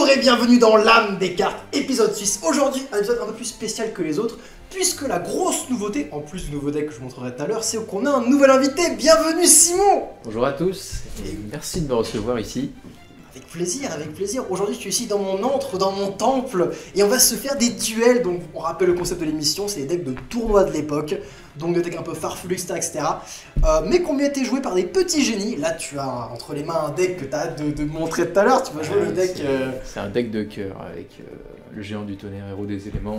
Bonjour et bienvenue dans l'âme des cartes, épisode 6. Aujourd'hui, un épisode un peu plus spécial que les autres, puisque la grosse nouveauté, en plus du nouveau deck que je vous montrerai tout à l'heure, c'est qu'on a un nouvel invité. Bienvenue Simon. Bonjour à tous, et merci de me recevoir ici. Avec plaisir, avec plaisir. Aujourd'hui, tu es ici dans mon antre, dans mon temple, et on va se faire des duels. Donc, on rappelle le concept de l'émission, c'est les decks de tournoi de l'époque, donc des decks un peu farfelus, etc. Mais qui ont bien été joués par des petits génies. Là, tu as entre les mains un deck que tu as hâte de montrer tout à l'heure. Tu vas jouer le deck. C'est un deck de cœur avec le géant du tonnerre, héros des éléments.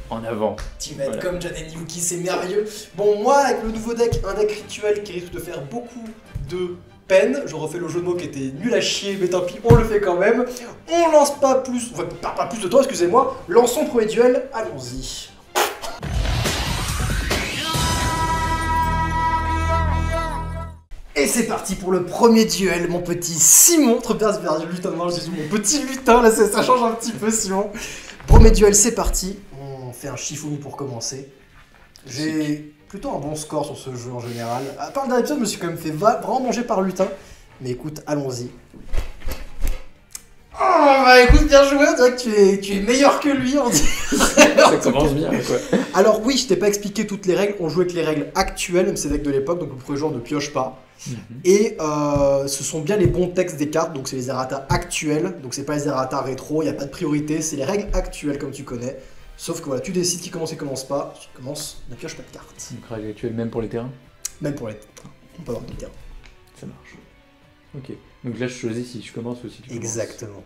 En avant. Tu vas être comme Jaden Yuki, c'est merveilleux. Bon, moi, avec le nouveau deck, un deck rituel qui risque de faire beaucoup de peine. Je refais le jeu de mots qui était nul à chier, mais tant pis, on le fait quand même. On lance pas plus, enfin, pas plus de temps, excusez-moi. Lançons le premier duel, allons-y. Et c'est parti pour le premier duel, mon petit Simon. Trop bien, c'est vers lutin, non, je dis mon petit lutin, là ça change un petit peu, Simon. Premier duel, c'est parti. On fait un Shifumi pour commencer. J'ai plutôt un bon score sur ce jeu en général. À part le dernier épisode, je me suis quand même fait vraiment manger par lutin. Mais écoute, allons-y. Oh bah écoute, bien joué, on dirait que tu es meilleur que lui, on dirait. Ça commence bien, quoi. Alors oui, je t'ai pas expliqué toutes les règles, on jouait avec les règles actuelles, même ces decks de l'époque, donc le premier joueur ne pioche pas. Et ce sont bien les bons textes des cartes, donc c'est les errata actuels, donc c'est pas les errata rétro, il n'y a pas de priorité, c'est les règles actuelles comme tu connais. Sauf que voilà, tu décides qui commence et commence pas, si tu commences, ne pioche pas de cartes. Donc règle actuelle même pour les terrains. Même pour les terrains, on peut avoir des terrains. Ça marche. Ok, donc là je choisis si je commence ou si tu commences. Exactement.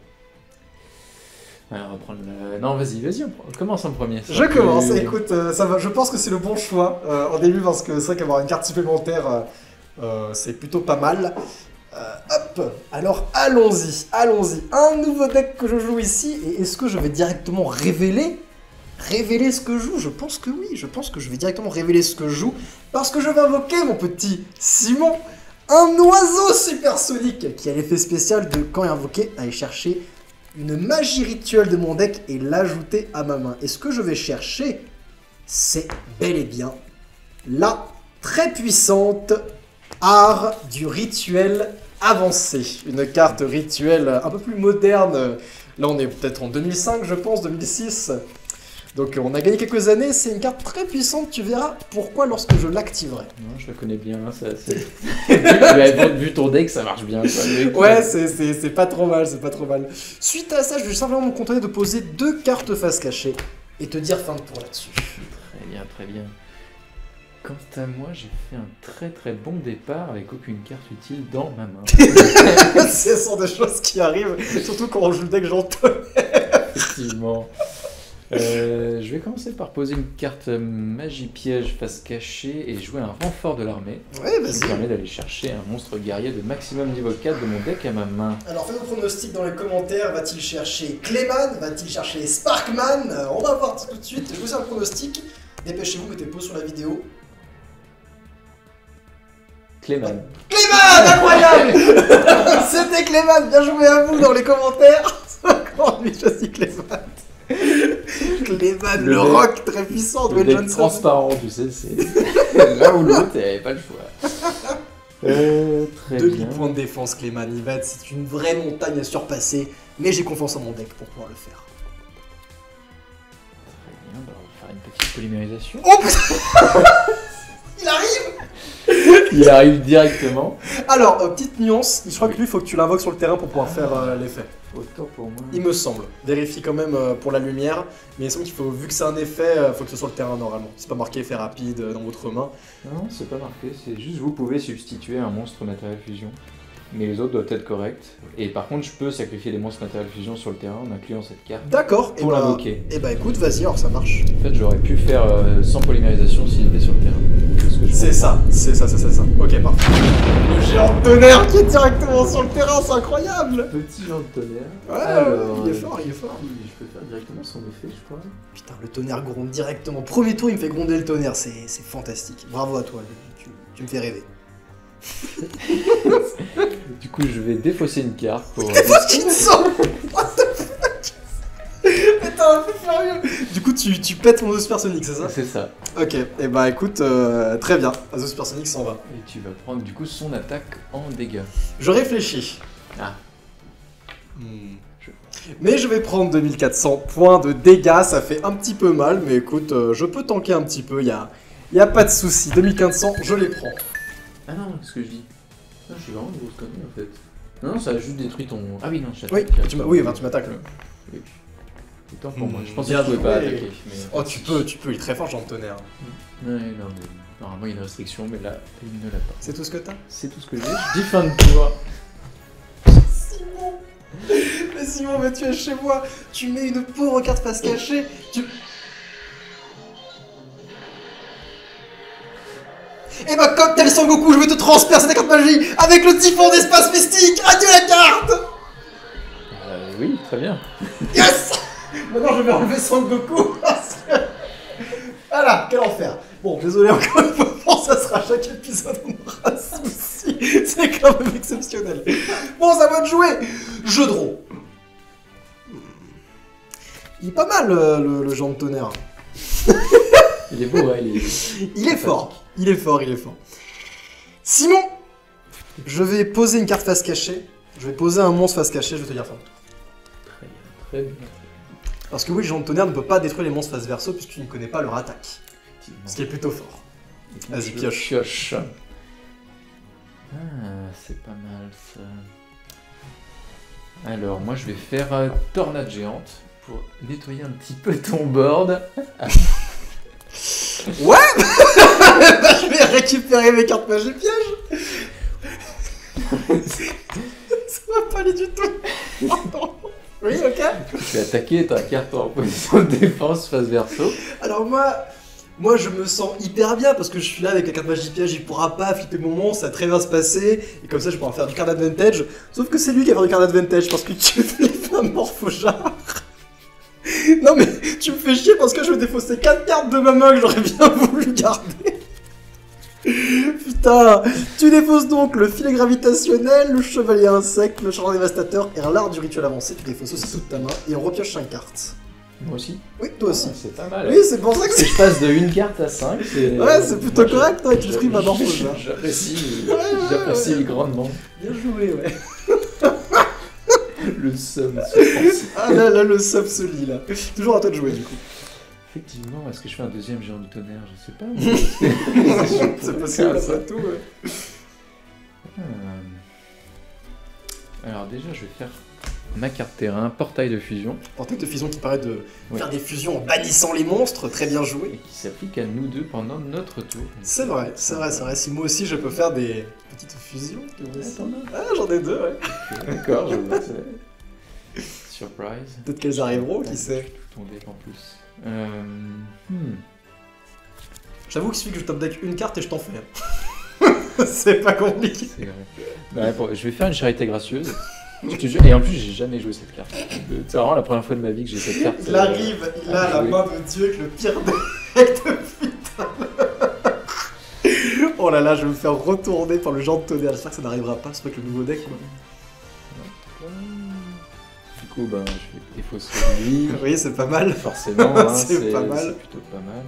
Alors, on va prendre la... Non, vas-y, on commence en premier. Je commence, écoute, ça va, je pense que c'est le bon choix en début parce que c'est vrai qu'avoir une carte supplémentaire, c'est plutôt pas mal. Hop, alors allons-y. Un nouveau deck que je joue ici, et est-ce que je vais directement révéler ce que je joue? Je pense que oui, je pense que je vais directement révéler ce que je joue, parce que je vais invoquer, mon petit Simon, un oiseau supersonique, qui a l'effet spécial de, quand il est invoqué, aller chercher une magie rituelle de mon deck et l'ajouter à ma main. Et ce que je vais chercher, c'est bel et bien la très puissante Art du rituel avancé. Une carte rituelle un peu plus moderne. Là, on est peut-être en 2005, je pense, 2006. Donc, on a gagné quelques années. C'est une carte très puissante. Tu verras pourquoi lorsque je l'activerai. Non, je la connais bien. Vu ton deck, ça marche bien. Quoi. Ouais, c'est pas trop mal, c'est pas trop mal. Suite à ça, je vais simplement me contenter de poser 2 cartes face cachée et te dire fin de tour là-dessus. Très bien. Quant à moi, j'ai fait un très bon départ avec aucune carte utile dans ma main. Ce sont des choses qui arrivent, surtout quand on joue le deck j'entends. Effectivement. Je vais commencer par poser une carte magie piège face cachée et jouer un renfort de l'armée. Ouais, vas-y. Ça me permet d'aller chercher un monstre guerrier de maximum niveau 4 de mon deck à ma main. Alors fais vos pronostics dans les commentaires. Va-t-il chercher Clayman? Va-t-il chercher Sparkman? On va voir tout de suite. Je vous ai un pronostic. Dépêchez-vous, mettez pause sur la vidéo. Clayman. Clayman, incroyable. C'était Clayman, bien joué à vous dans les commentaires. Comment lui choisit Clayman? Clayman, le rock très puissant de le deck Johnson. Transparent, tu sais, c'est l'un ou l'autre, t'avais pas le choix. Très 2 bien. points de défense, Clayman. C'est une vraie montagne à surpasser, mais j'ai confiance en mon deck pour pouvoir le faire. Très bien, bah, on va faire une petite polymérisation. Oh putain. Il arrive. Il arrive directement. Alors, petite nuance, je crois que lui, il faut que tu l'invoques sur le terrain pour pouvoir faire l'effet. Autant pour moi. Il me semble. Vérifie quand même pour la lumière, mais il me semble qu'il faut, vu que c'est un effet, il faut que ce soit sur le terrain normalement. C'est pas marqué effet rapide dans votre main. Non, c'est pas marqué, c'est juste vous pouvez substituer un monstre matériel fusion. Mais les autres doivent être corrects. Et par contre, je peux sacrifier des monstres matériel fusion sur le terrain en incluant cette carte. D'accord, Pour l'invoquer. Et bah écoute, vas-y, alors ça marche. En fait, j'aurais pu faire sans polymérisation s'il était sur le terrain. C'est ça. Ok, parfait. Le géant de tonnerre qui est directement sur le terrain, c'est incroyable. Petit géant de tonnerre. Ouais, Alors, il est fort. Je peux faire directement son effet, je crois. Putain, le tonnerre gronde directement. Premier tour, il me fait gronder le tonnerre, c'est fantastique. Bravo à toi, tu me fais rêver. Du coup, je vais défausser une carte pour... Défausse qui te sort. What the fuck. Mais t'es un peu furieux. Du coup, tu pètes mon oiseau supersonique, c'est ça? C'est ça. Ok, et bah écoute, très bien. Oiseau supersonique s'en va. Et tu vas prendre du coup son attaque en dégâts. Je réfléchis. Ah. Mais je vais prendre 2400 points de dégâts, ça fait un petit peu mal, mais écoute, je peux tanker un petit peu, y a pas de souci. 2500, je les prends. Ah non, qu'est-ce que je dis? Non, je suis vraiment une grosse connerie en fait. Non, ça a juste détruit ton... Ah oui, non, je Oui, t'attaque. oui, tu m'attaques. Oui. C'est temps pour moi. Je pensais Bien que je pouvais pas joué. attaquer. Mais... Oh, tu peux, il est très fort, Jean de Tonnerre. Ouais, non, mais normalement il y a une restriction, mais là, il ne l'a pas. C'est tout ce que t'as? C'est tout ce que j'ai. Je dis fin de tour. Simon! Mais Simon, mais tu es chez moi, tu mets une pauvre carte face cachée, tu... Et bah comme tel Sangoku, je vais te transpercer ta carte magie avec le typhon d'espace mystique. Adieu la carte. Oui, très bien. Yes. Maintenant je vais enlever Sangoku parce que... Voilà, quel enfer. Bon, désolé encore une fois, bon, ça sera chaque épisode, on aura souci. C'est quand même exceptionnel. Bon, ça va te jouer. Jeu de rôle. Il est pas mal le Jean de Tonnerre. Il est beau, ouais, Il est fort. Il est fort. Simon, je vais poser une carte face cachée. Je vais poser un monstre face cachée, je vais te dire fin. Très bien. Parce que oui, le Jean de Tonnerre ne peut pas détruire les monstres face verso puisque tu ne connais pas leur attaque. Ce qui est plutôt fort. Vas-y, pioche. Ah, c'est pas mal ça. Alors, moi je vais faire tornade géante pour nettoyer un petit peu ton board. Ouais. Bah, je vais récupérer mes cartes magie piège. Ça va pas aller du tout. Oui, ok. Tu vas attaquer ta carte en position de défense face verso. Alors moi je me sens hyper bien parce que je suis là avec la carte magie piège, il pourra pas flipper mon monstre, ça va très bien se passer, et comme ça je pourrai faire du card advantage. Sauf que c'est lui qui va faire du card advantage parce que tu flippes un morphojard. Non mais tu me fais chier parce que je vais défausser 4 cartes de ma main que j'aurais bien voulu garder. Putain, tu défausses donc le filet gravitationnel, le chevalier insecte, le chargeur dévastateur et l'art du rituel avancé. Tu défausses aussi toute ta main et on repioche 5 cartes. Moi aussi. Oui, toi aussi. C'est pas mal. Oui, c'est pour ça que Si je passe de 1 carte à 5, c'est... Ouais, c'est plutôt correct, toi, tu frimes ma morphose. J'apprécie grandement. Bien joué, ouais. Le somme se pense. Ah là, le sub se lit, là. Toujours à toi de jouer, du coup. Effectivement, est-ce que je fais un deuxième géant du tonnerre? Je sais pas. C'est possible, après tout, ouais. Alors déjà, je vais faire ma carte terrain, portail de fusion. Portail de fusion qui permet de Oui. faire des fusions en bannissant les monstres, très bien Et joué. qui s'applique à nous deux pendant notre tour. C'est vrai. Si moi aussi je peux faire des petites fusions. Attends, Ah, j'en ai 2, ouais. d'accord, je le sais. Surprise. Peut-être qu'elles arriveront, qui sait. Tout ton deck en plus. J'avoue qu'il suffit que je top deck une carte et je t'en fais. C'est pas compliqué. C'est vrai. Ouais, bon, je vais faire une charité gracieuse. Je te jure. Et en plus, j'ai jamais joué cette carte. C'est vraiment la première fois de ma vie que j'ai cette carte. Il arrive, il a la main de Dieu avec le pire deck de putain. Oh là là, je vais me faire retourner par le genre de tonnerre. J'espère que ça n'arrivera pas, c'est pas que le nouveau deck, quoi. Du coup, ben, je vais défausser lui. Oui, c'est pas mal. Forcément, hein, C'est pas mal. C'est plutôt pas mal.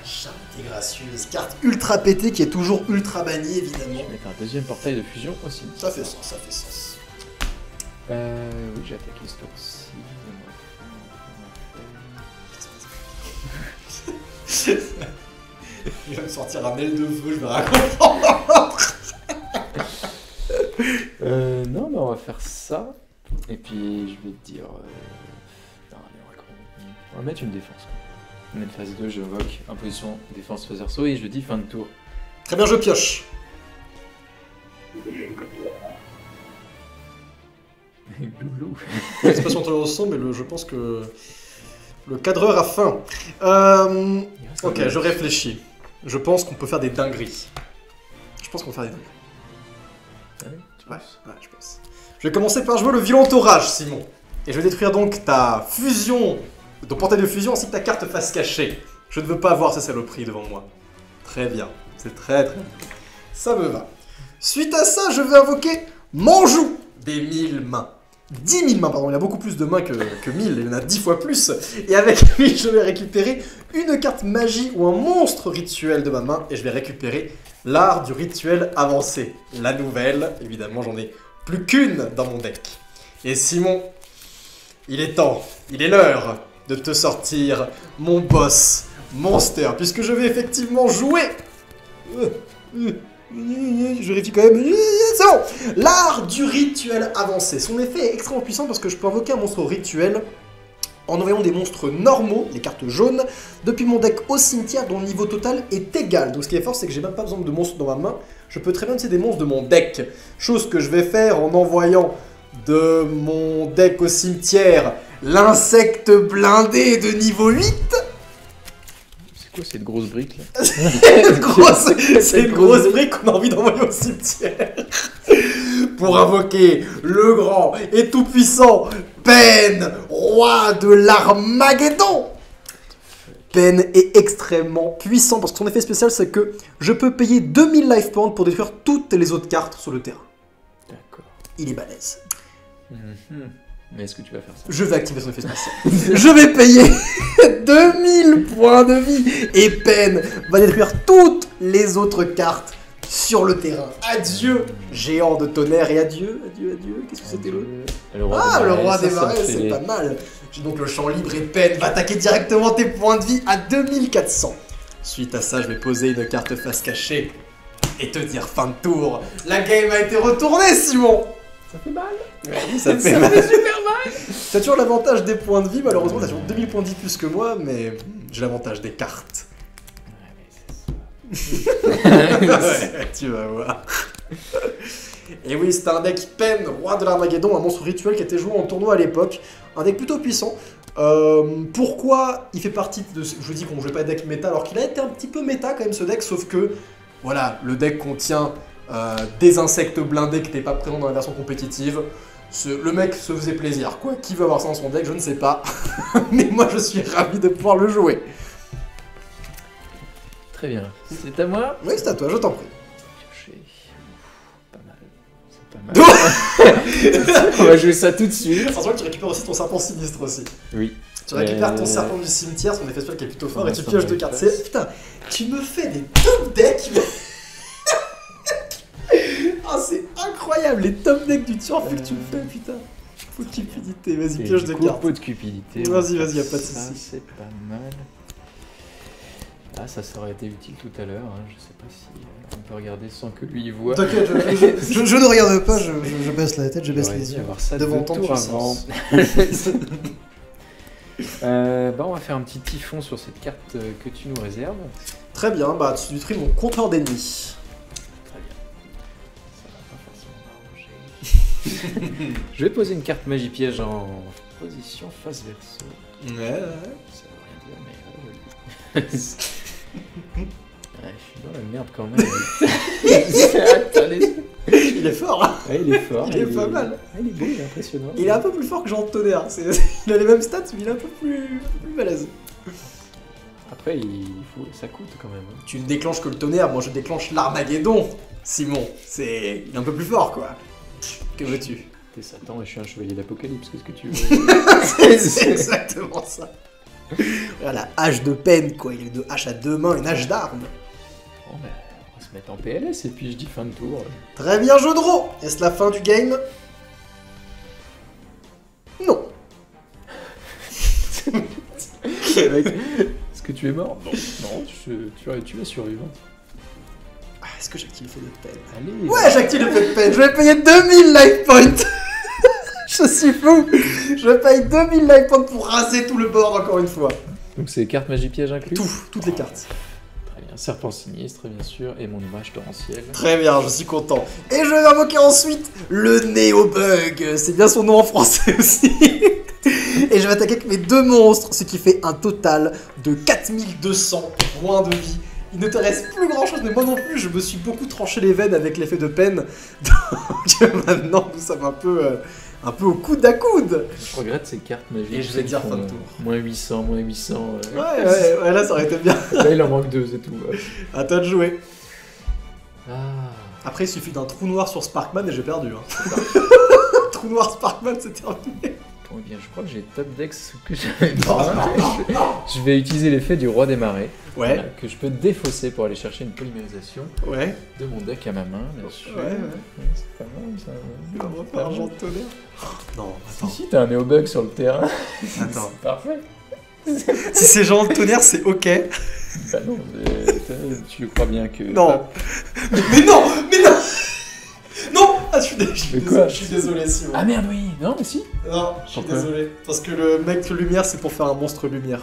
Charité gracieuse, carte ultra pétée qui est toujours ultra bannie, évidemment. Je vais mettre un deuxième portail de fusion aussi. Ça fait sens, ça fait sens. Oui, j'ai attaqué ce tour-ci. Il va me sortir un aile de feu, je vais raconter. Non, mais on va faire ça. Et puis, je vais te dire... non, allez, on va mettre une défense. Quoi. On est de phase 2, j'invoque imposition, défense, phase verso, et je dis fin de tour. Très bien, je pioche. Loulou. Je sais pas si on te le ressent, mais je pense que le cadreur a faim. Ok, je réfléchis. Je pense qu'on peut faire des dingueries. Je pense qu'on peut faire des dingueries. Ah oui, tu penses? Ouais, je pense. Je vais commencer par jouer le violent orage, Simon. Et je vais détruire donc ta fusion, ton portail de fusion ainsi que ta carte face cachée. Je ne veux pas avoir ces saloperies devant moi. Très bien. C'est très bien. Ça me va. Suite à ça, je vais invoquer Manjou des 1000 mains. 10 000 mains, pardon, il a beaucoup plus de mains que 1000, il y en a 10 fois plus. Et avec lui, je vais récupérer une carte magie ou un monstre rituel de ma main et je vais récupérer l'art du rituel avancé. La nouvelle, évidemment, j'en ai plus qu'une dans mon deck. Et Simon, il est temps, il est l'heure de te sortir mon boss monster, puisque je vais effectivement jouer. Je vérifie quand même. C'est bon. L'art du rituel avancé. Son effet est extrêmement puissant parce que je peux invoquer un monstre rituel en envoyant des monstres normaux, les cartes jaunes, depuis mon deck au cimetière dont le niveau total est égal. Donc ce qui est fort, c'est que j'ai même pas besoin de monstres dans ma main. Je peux très bien utiliser des monstres de mon deck. Chose que je vais faire en envoyant de mon deck au cimetière l'insecte blindé de niveau 8. C'est quoi cette grosse brique là? C'est une grosse brique qu'on a envie d'envoyer au cimetière. Pour invoquer le grand et tout-puissant Pen, roi de l'Armageddon. Pen est extrêmement puissant parce que son effet spécial c'est que je peux payer 2000 life points pour détruire toutes les autres cartes sur le terrain. D'accord. Il est balèze. Mais est-ce que tu vas faire ça? Je vais activer son effet spécial. Je vais payer 2000 points de vie et Pen va détruire toutes les autres cartes sur le terrain. Adieu, géant de tonnerre, et adieu. Qu'est-ce que c'était l'autre? Le roi des marais, c'est pas mal. J'ai donc le champ libre et Pen va attaquer directement tes points de vie à 2400. Suite à ça, je vais poser une carte face cachée et te dire fin de tour. La game a été retournée, Simon. Ça fait mal. Oui, ça fait super mal. T'as toujours l'avantage des points de vie, malheureusement t'as toujours 2000 points de vie plus que moi, mais j'ai l'avantage des cartes. Ouais, tu vas voir. Et oui, c'était un deck Pen, roi de l'Armageddon, un monstre rituel qui était joué en tournoi à l'époque. Un deck plutôt puissant. Pourquoi il fait partie de... Je dis qu'on jouait pas de deck méta, alors qu'il a été un petit peu méta quand même ce deck, sauf que, voilà, le deck contient des insectes blindés qui n'étaient pas présents dans la version compétitive. Le mec se faisait plaisir, quoi. Qui veut avoir ça dans son deck, je ne sais pas. Mais moi, je suis ravi de pouvoir le jouer. Très bien. C'est à moi? Oui, c'est à toi, je t'en prie. Piocher. Pas mal. C'est pas mal. On va jouer ça tout de suite. Attention que tu récupères aussi ton serpent sinistre aussi. Oui. Tu récupères ton serpent du cimetière, son effet spécial qui est plutôt fort, et tu ça pioches deux cartes. Putain, tu me fais des top decks. Ah, c'est incroyable, les top decks du tueur, faut que tu me fais, putain. Faut de cupidité, vas-y, pioche deux cartes. Peu de cupidité. Vas-y, y'a pas de soucis. Ça, c'est pas mal. Ah, ça aurait été utile tout à l'heure, hein. Je sais pas si on peut regarder sans que lui il voit. T'inquiète, je ne regarde pas, je baisse la tête, je baisse les yeux. Avoir ça devant ton puissance. On va faire un petit typhon sur cette carte que tu nous réserves. Très bien, bah tu détruis mon compteur d'ennemis. Très bien. Ça va pas forcément m'arranger. Je vais poser une carte magie piège en position face verso. Ouais. Ça veut rien dire, mais... je suis dans la merde quand même. Il est fort, hein. Ouais, il est fort. Il est pas mal. Il est beau, il est impressionnant. Il est un peu plus fort que Jean de Tonnerre. Il a les mêmes stats, mais il est un peu plus balèze. Après, ça coûte quand même. Hein. Tu ne déclenches que le tonnerre, moi je déclenche l'Armageddon, Simon. Il est un peu plus fort, quoi. Que veux-tu? T'es Satan et je suis un chevalier d'Apocalypse, qu'est-ce que tu veux? C'est exactement ça. Regarde la hache de Pen, quoi. Il a une hache à deux mains, une hache d'arme. Bon, ben, on va se mettre en PLS et puis je dis fin de tour. Très bien, jeu de rôle. Est-ce la fin du game? Non. Est-ce que tu es mort? Non, tu es survivant. Ah, est-ce que j'active le fait de Pen? Allez. Ouais, j'active le fait de Pen. Je vais payer 2000 life points. Je suis fou. Je paye 2000 life points pour raser tout le board encore une fois. Donc c'est cartes magie piège inclus? Toutes les cartes. Très bien, serpent sinistre bien sûr, et mon image torrentielle. Très bien, je suis content. Et je vais invoquer ensuite le Néo-Bug. C'est bien son nom en français aussi. Et je vais attaquer avec mes deux monstres, ce qui fait un total de 4200 points de vie. Il ne te reste plus grand chose, mais moi non plus, je me suis beaucoup tranché les veines avec l'effet de Pen. Donc maintenant, nous sommes un peu au coude à coude. Je regrette ces cartes magiques. Et je vais dire fin de tour. Moins 800, moins 800. Ouais, là ça aurait été bien. Là il en manque 2, c'est tout. À toi de jouer. Ah. Après, il suffit d'un trou noir sur Sparkman et j'ai perdu. Hein. Trou noir Sparkman, c'est terminé. Oh bien, je crois que j'ai top dex que j'avais besoin. Je vais utiliser l'effet du roi des marais. Ouais. Que je peux défausser pour aller chercher une polymérisation Ouais. de mon deck à ma main, bien sûr. Ouais. C'est pas mal ça. On va faire un genre de tonnerre. Non, attends. Si t'as un néo-bug sur le terrain, Attends. c'est parfait. Si c'est genre de tonnerre, c'est ok. Bah non, tu crois bien que... Non. Mais non. Non. Ah, je suis Mais quoi? désolé, Simon. Ah merde, oui. Non, mais si. Non, je suis Pourquoi? désolé. Parce que le mec lumière, c'est pour faire un monstre lumière.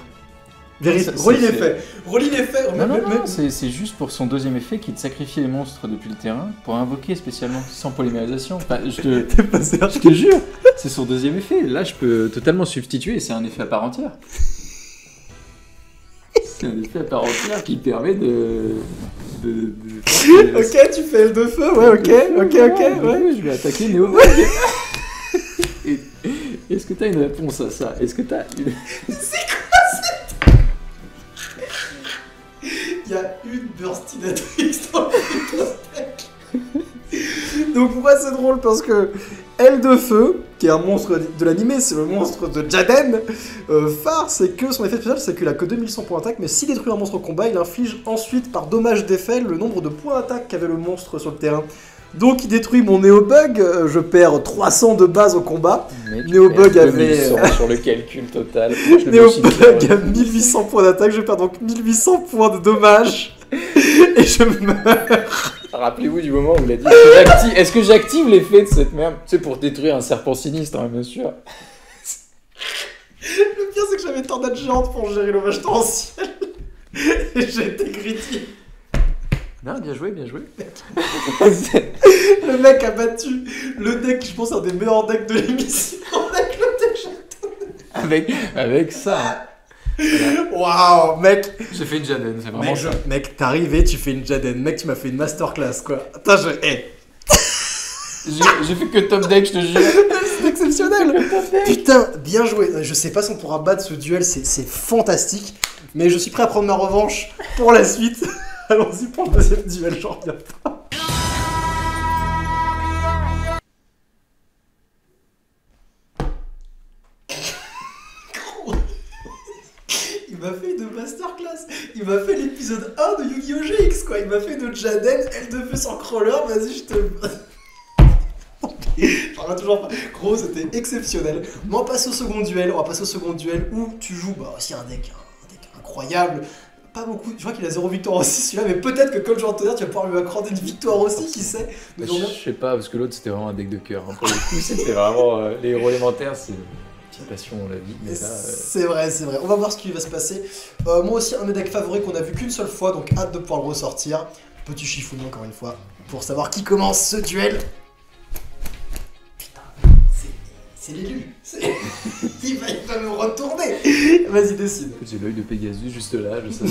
Ça, Relis les c'est- faits. Relis les faits. Non, c'est juste pour son deuxième effet qui te sacrifie les monstres depuis le terrain pour invoquer spécialement, sans polymérisation. Enfin, T'es passé un je te jure, c'est son deuxième effet. Là, je peux totalement substituer et c'est un effet à part entière. C'est un effet à part entière qui permet de... Ok, tu fais le de feu, ouais, ok, ouais. Je vais attaquer Néo-Bug. Est-ce que t'as une réponse à ça? Est-ce que t'as une... Il y a une Burstinatrix dans le deck. Donc pour moi c'est drôle parce que Aile de Feu, qui est un monstre de l'animé, c'est le monstre de Jaden, phare, c'est que son effet spécial c'est qu'il a que 2100 points d'attaque, mais s'il détruit un monstre au combat, il inflige ensuite par dommage d'effet le nombre de points d'attaque qu'avait le monstre sur le terrain. Donc il détruit mon Néo-Bug, je perds 300 de base au combat. Néo-Bug avait... sur le calcul total. Néo-Bug a 1800 points d'attaque, je perds donc 1800 points de dommages. Et je meurs. Rappelez-vous du moment où il a dit est-ce que j'active l'effet de cette merde? Tu sais, pour détruire un serpent sinistre, hein, bien sûr. Le pire c'est que j'avais tornade géante pour gérer l'hommage torrentiel. Et j'ai été greedy. Non, bien joué, bien joué. Le mec a battu le deck, je pense, un des meilleurs decks de l'émission. Avec le deck avec ça. Waouh, mec. J'ai fait une Jaden, c'est vraiment ça. Mec, t'es arrivé, tu fais une Jaden. Mec, tu m'as fait une masterclass, quoi. Attends, J'ai fait que top deck, je te jure. C'est exceptionnel. Putain, bien joué. Je sais pas si on pourra battre ce duel, c'est fantastique. Mais je suis prêt à prendre ma revanche pour la suite. Allons-y pour le deuxième duel, j'en reviens pas. Il m'a fait une masterclass. Il m'a fait l'épisode 1 de Yu-Gi-Oh! GX, quoi. Il m'a fait de Jaden, Aile de Feu sans crawler. Vas-y, je te... J'en reviens toujours pas. Gros, c'était exceptionnel. Mais on passe au second duel. On va passer au second duel où tu joues aussi un deck incroyable. Pas beaucoup, je crois qu'il a 0 victoire aussi celui-là, mais peut-être que comme Jean Tonnerre, tu vas pouvoir lui accorder une victoire aussi, qui sait. Je sais pas, parce que l'autre c'était vraiment un deck de cœur. Hein. Pour le coup, c'était vraiment. Les héros élémentaires, c'est une petite passion, on l'a dit. Mais là, c'est vrai, c'est vrai. On va voir ce qui va se passer. Moi aussi, un de mes decks favoris qu'on a vu qu'une seule fois, donc hâte de pouvoir le ressortir. Petit chiffonnier encore une fois, pour savoir qui commence ce duel. C'est l'élu. Il va me retourner. Vas-y, décide. J'ai l'œil de Pegasus juste là, je savais.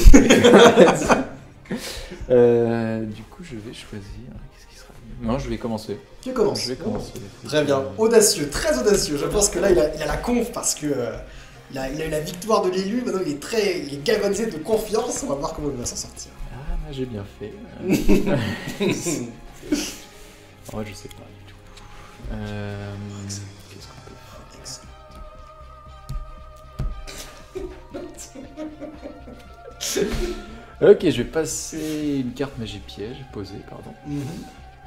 Du coup, je vais choisir. Qu'est-ce qui sera mieux? Non, je vais commencer. Tu commences. Je vais commencer. Très bien. Audacieux, très audacieux. Je pense que là, il a la conf parce que il a eu la victoire de l'élu. Maintenant, il est galvanisé de confiance. On va voir comment il va s'en sortir. Ah, j'ai bien fait. En vrai, je sais pas du tout. Qu'est-ce qu'on peut faire? Ok, je vais passer une carte magie piège, posée, pardon.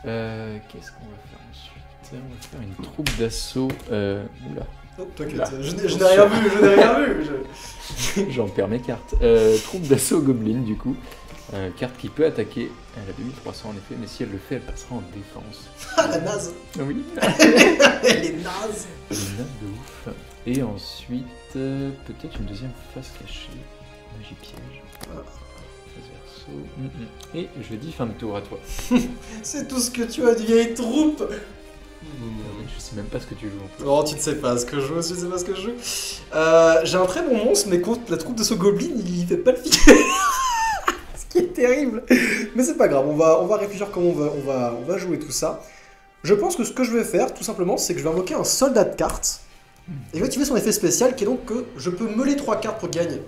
Qu'est-ce qu'on va faire ensuite? On va faire une troupe d'assaut. Oula. Oh, t'inquiète, je n'ai rien vu, J'en perds mes cartes. Troupe d'assaut gobelin, du coup. Carte qui peut attaquer. Elle a 2300 en effet, mais si elle le fait, elle passera en défense. Ah, la naze. Oui. Elle est naze. Elle est naze de ouf. Et ensuite, peut-être une deuxième face cachée. Magie piège. Phase verso. Et je dis fin de tour à toi. C'est tout ce que tu as de vieille troupe. Je sais même pas ce que tu joues en plus. Non, tu ne sais pas ce que je joue, tu ne sais pas ce que je joue. J'ai un très bon monstre, mais contre la troupe de ce gobelin, il fait pas le filer. Ce qui est terrible. Mais c'est pas grave, on va réfléchir comment on va jouer tout ça. Je pense que ce que je vais faire, tout simplement, c'est que je vais invoquer un soldat de cartes. Et je vais activer son effet spécial, qui est donc que je peux meuler 3 cartes pour gagner.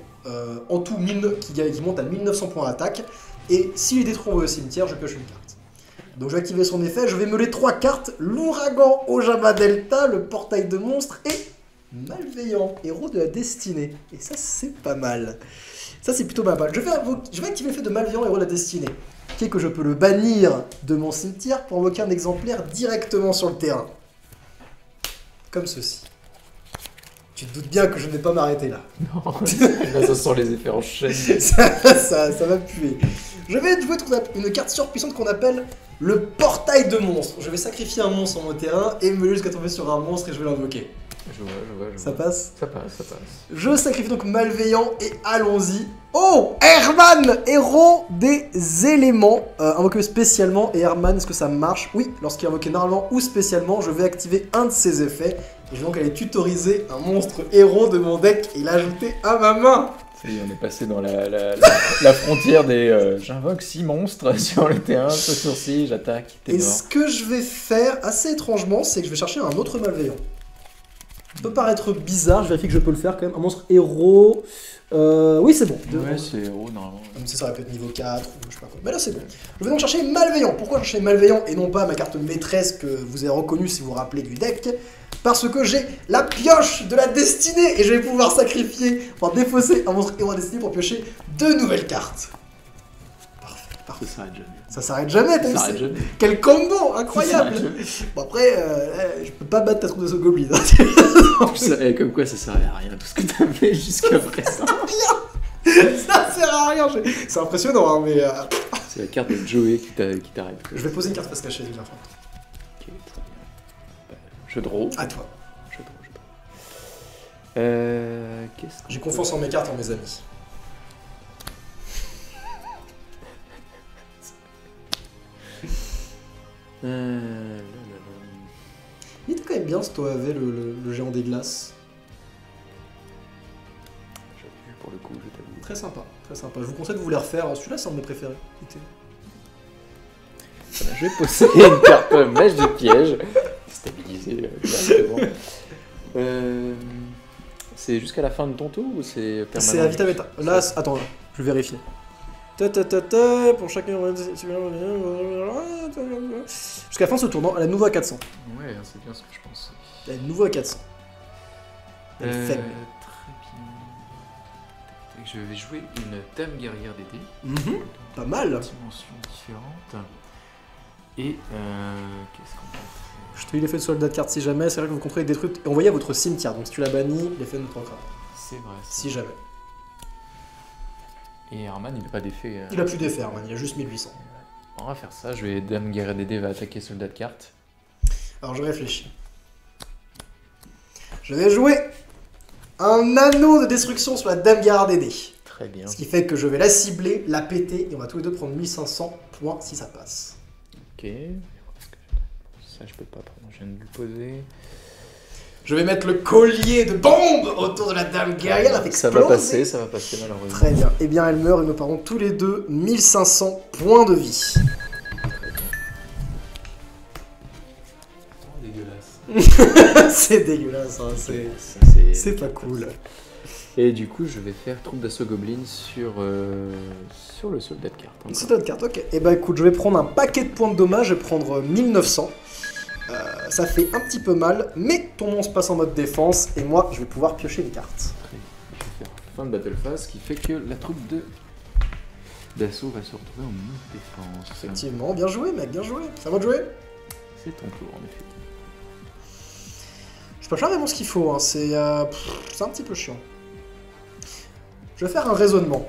En tout, qui monte à 1900 points d'attaque. Et s'il est détruit au cimetière, je pioche une carte. Donc je vais activer son effet, je vais meuler 3 cartes, l'ouragan Ojama Delta, le portail de monstres et Malveillant, héros de la destinée. Et ça, c'est pas mal. Ça, c'est plutôt pas mal. Je vais activer l'effet de Malveillant, héros de la destinée. Qui est que je peux le bannir de mon cimetière pour invoquer un exemplaire directement sur le terrain. Comme ceci. Tu te doutes bien que je ne vais pas m'arrêter là. Non, là, ça sent les effets en chaîne. ça va puer. Je vais jouer une carte surpuissante qu'on appelle le portail de monstres. Je vais sacrifier un monstre sur mon terrain et me jusqu'à tomber sur un monstre et je vais l'invoquer. Je vois. Ça passe? Ça passe. Je sacrifie donc Malveillant et allons-y. Oh, Herman, héros des éléments, invoqué spécialement. Et Herman, est-ce que ça marche? Oui, lorsqu'il est invoqué normalement ou spécialement, je vais activer un de ses effets. Et je vais donc aller tutoriser un monstre héros de mon deck et l'ajouter à ma main. Ça y est, on est passé dans la frontière des j'invoque 6 monstres sur le terrain, ce sourcil, j'attaque, t'es Et mort. ce que je vais faire, assez étrangement, c'est que je vais chercher un autre Malveillant. Ça peut paraître bizarre, je vérifie que je peux le faire quand même. Un monstre héros. Oui, c'est bon. Ouais, c'est héros normalement. Même si ça aurait pu être niveau 4 ou je sais pas quoi. Mais là, c'est bon. Je vais donc chercher Malveillant. Pourquoi chercher Malveillant et non pas ma carte maîtresse que vous avez reconnue si vous vous rappelez du deck? Parce que j'ai la pioche de la destinée et je vais pouvoir sacrifier, enfin défausser un monstre héros de la destinée pour piocher 2 nouvelles cartes. Parfait. Ça s'arrête jamais. Ça s'arrête jamais, t'as vu? Ça s'arrête jamais. Quel combo incroyable! Ça Bon après, je peux pas battre ta troupe de ce goblin. Comme quoi ça servait à rien tout ce que t'as fait jusqu'à présent. Ça sert à rien, c'est impressionnant, hein, mais... C'est la carte de Joey qui t'arrête. Je vais poser une carte face cachée, viens. Ok, très bien. Je draw. À toi. Je draw. Qu'est-ce que... J'ai confiance en mes cartes, en mes amis. Il était quand même bien ce Toave, le géant des glaces. J'ai vu pour le coup, je t'avoue. Très sympa, très sympa. Je vous conseille de vous les refaire. Celui-là, c'est un de mes préférés. Je vais poser une carte mèche de piège. Stabilisé directement. C'est jusqu'à la fin de ton tour ou c'est permanent? C'est à vita beta. Là, attends, je vais vérifier. Pour chacun. Jusqu'à la fin de ce tournant, elle est nouveau à 400. Ouais, c'est bien ce que je pense. Elle est nouveau à 400. Elle est faible. Très bien. Je vais jouer une dame guerrière d'été. Pas mal. Dimension différente. Et qu'est-ce qu'on peut faire? Je te dis l'effet de soldat de carte si jamais. C'est vrai que vous contrôlez des trucs et envoyez à votre cimetière. Donc si tu l'as banni, l'effet ne prend pas. C'est vrai. Si jamais. Et Herman, il n'a pas d'effet. Il a plus d'effet, Herman. Il a juste 1800. On va faire ça. Je vais dame guerrière d'été va attaquer soldat de carte. Alors je réfléchis. Je vais jouer un anneau de destruction sur la dame guerrière des dés. Très bien. Ce qui fait que je vais la cibler, la péter, et on va tous les deux prendre 1500 points si ça passe. Ok. Ça, je peux pas prendre. Je viens de lui poser. Je vais mettre le collier de bombe autour de la dame guerrière avec ça va passer malheureusement. Très bien. Eh bien, elle meurt et nous perdons tous les deux 1500 points de vie. Dégueulasse. C'est dégueulasse, hein, c'est pas cool. Et du coup, je vais faire troupe d'assaut goblin sur le soldat de carte. Une soldat de carte, ok. Eh ben écoute, je vais prendre un paquet de points de dommage, je vais prendre 1900. Ça fait un petit peu mal, mais ton monstre passe en mode défense, et moi, je vais pouvoir piocher une carte. Je vais faire fin de battle phase, ce qui fait que la troupe d'assaut va se retrouver en mode défense. Effectivement, bien joué mec, bien joué. Ça va de jouer? C'est ton tour, en effet. Je peux pas vraiment ce qu'il faut, hein. C'est un petit peu chiant. Je vais faire un raisonnement.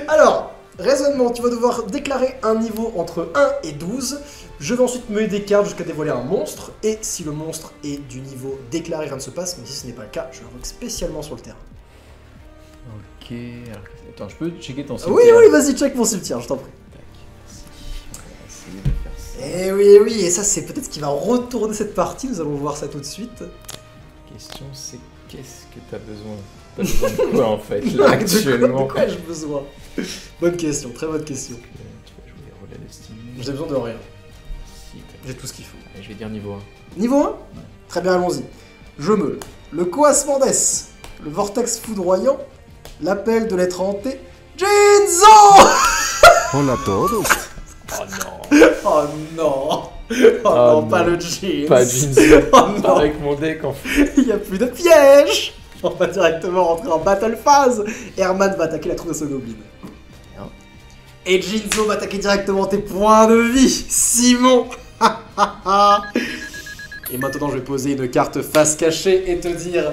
Alors, raisonnement, tu vas devoir déclarer un niveau entre 1 et 12. Je vais ensuite mener des cartes jusqu'à dévoiler un monstre. Et si le monstre est du niveau déclaré, rien ne se passe. Mais si ce n'est pas le cas, je l'invoque spécialement sur le terrain. Ok, alors, attends, je peux checker ton Oui, cimetière? oui, vas-y, check mon cimetière, je t'en prie. Tac, merci. On va essayer de faire ça. Oui, et ça c'est peut-être ce qui va retourner cette partie, nous allons voir ça tout de suite. La question c'est qu'est-ce que t'as besoin? T'as besoin de quoi en fait là actuellement? De quoi ai-je besoin? Bonne question, très bonne question. Tu vas jouer héros de la destinée. J'ai besoin de rien, Si, j'ai tout ce qu'il faut. je vais dire niveau 1. Niveau 1? Très bien, allons-y. Je meule. Le Coas Mendes, le Vortex Foudroyant, l'appel de l'être hanté, Jinzo. Hola a todos. Oh non! Oh non. Oh Ah non, non. pas le jeans. Pas jeans. Oh non, Avec mon deck en fait. il n'y a plus de piège. On va directement rentrer en battle phase. Herman va attaquer la troupe de ce goblin. Bien. Et Jinzo va attaquer directement tes points de vie, Simon. Et maintenant, je vais poser une carte face cachée et te dire...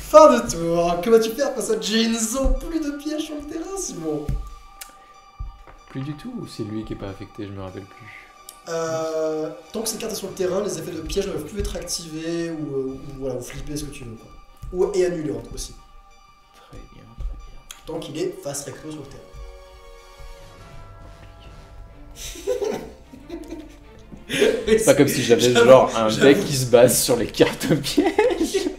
Fin de tour. Que vas-tu faire face à Jinzo? Plus de pièges sur le terrain, Simon. Plus du tout, ou c'est lui qui est pas affecté, je me rappelle plus. Tant que ces cartes sont sur le terrain, les effets de piège ne peuvent plus être activés ou voilà, ou flipper ce que tu veux. Quoi. Et annuler aussi. Très bien, très bien. Tant qu'il est face recto sur le terrain. C'est pas comme si j'avais genre un deck qui se base sur les cartes pièges.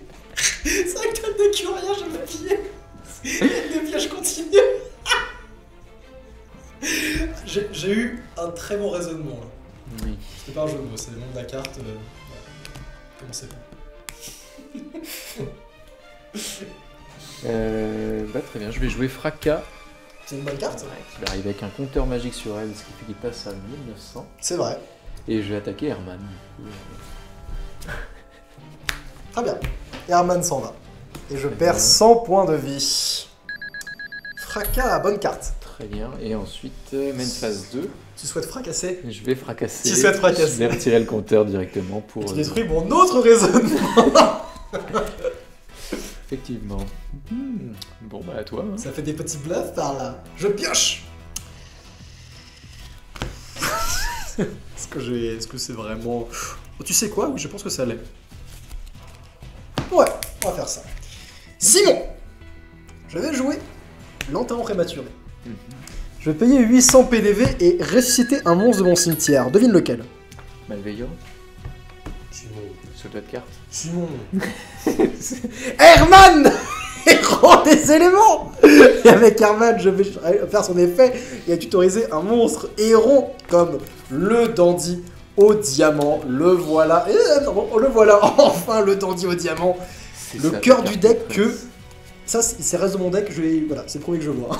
C'est vrai que t'as le deck rien, je me piller. Des pièges continus. J'ai eu un très bon raisonnement là. Oui. C'était pas un jeu de mots, c'est le nom de la carte. Commencez pas. Bah très bien, je vais jouer Fracas. C'est une bonne carte. Qui va arriver avec un compteur magique sur elle, ce qui fait qu'il passe à 1900. C'est vrai. Et je vais attaquer Herman. Très bien. Herman s'en va. Et je Très perds bien. 100 points de vie. Fracas, bonne carte. Très bien, et ensuite, main phase 2, Tu souhaites fracasser? je vais fracasser. Tu souhaites fracasser. Je vais retirer le compteur directement pour... Tu détruis mon autre raisonnement. Effectivement. Bon bah à toi. Hein. Ça fait des petits bluffs par là. Je pioche. Est-ce que c'est vraiment... Oh, tu sais quoi? Oui, je pense que ça l'est. Ouais, on va faire ça. Simon, je vais jouer l'enterrement prématuré. Je vais payer 800 PDV et ressusciter un monstre de mon cimetière. Devine lequel? Malveillant, Simon. sauteur de carte. Simon. Herman, héros des éléments. Et avec Herman, je vais faire son effet et tutoriser un monstre héros comme le dandy au diamant. Le voilà. Le voilà, enfin le dandy au diamant. C'est Le ça, cœur ta du carte deck de que... presse. Ça, c'est le reste de mon deck. Voilà, c'est le premier que je vois.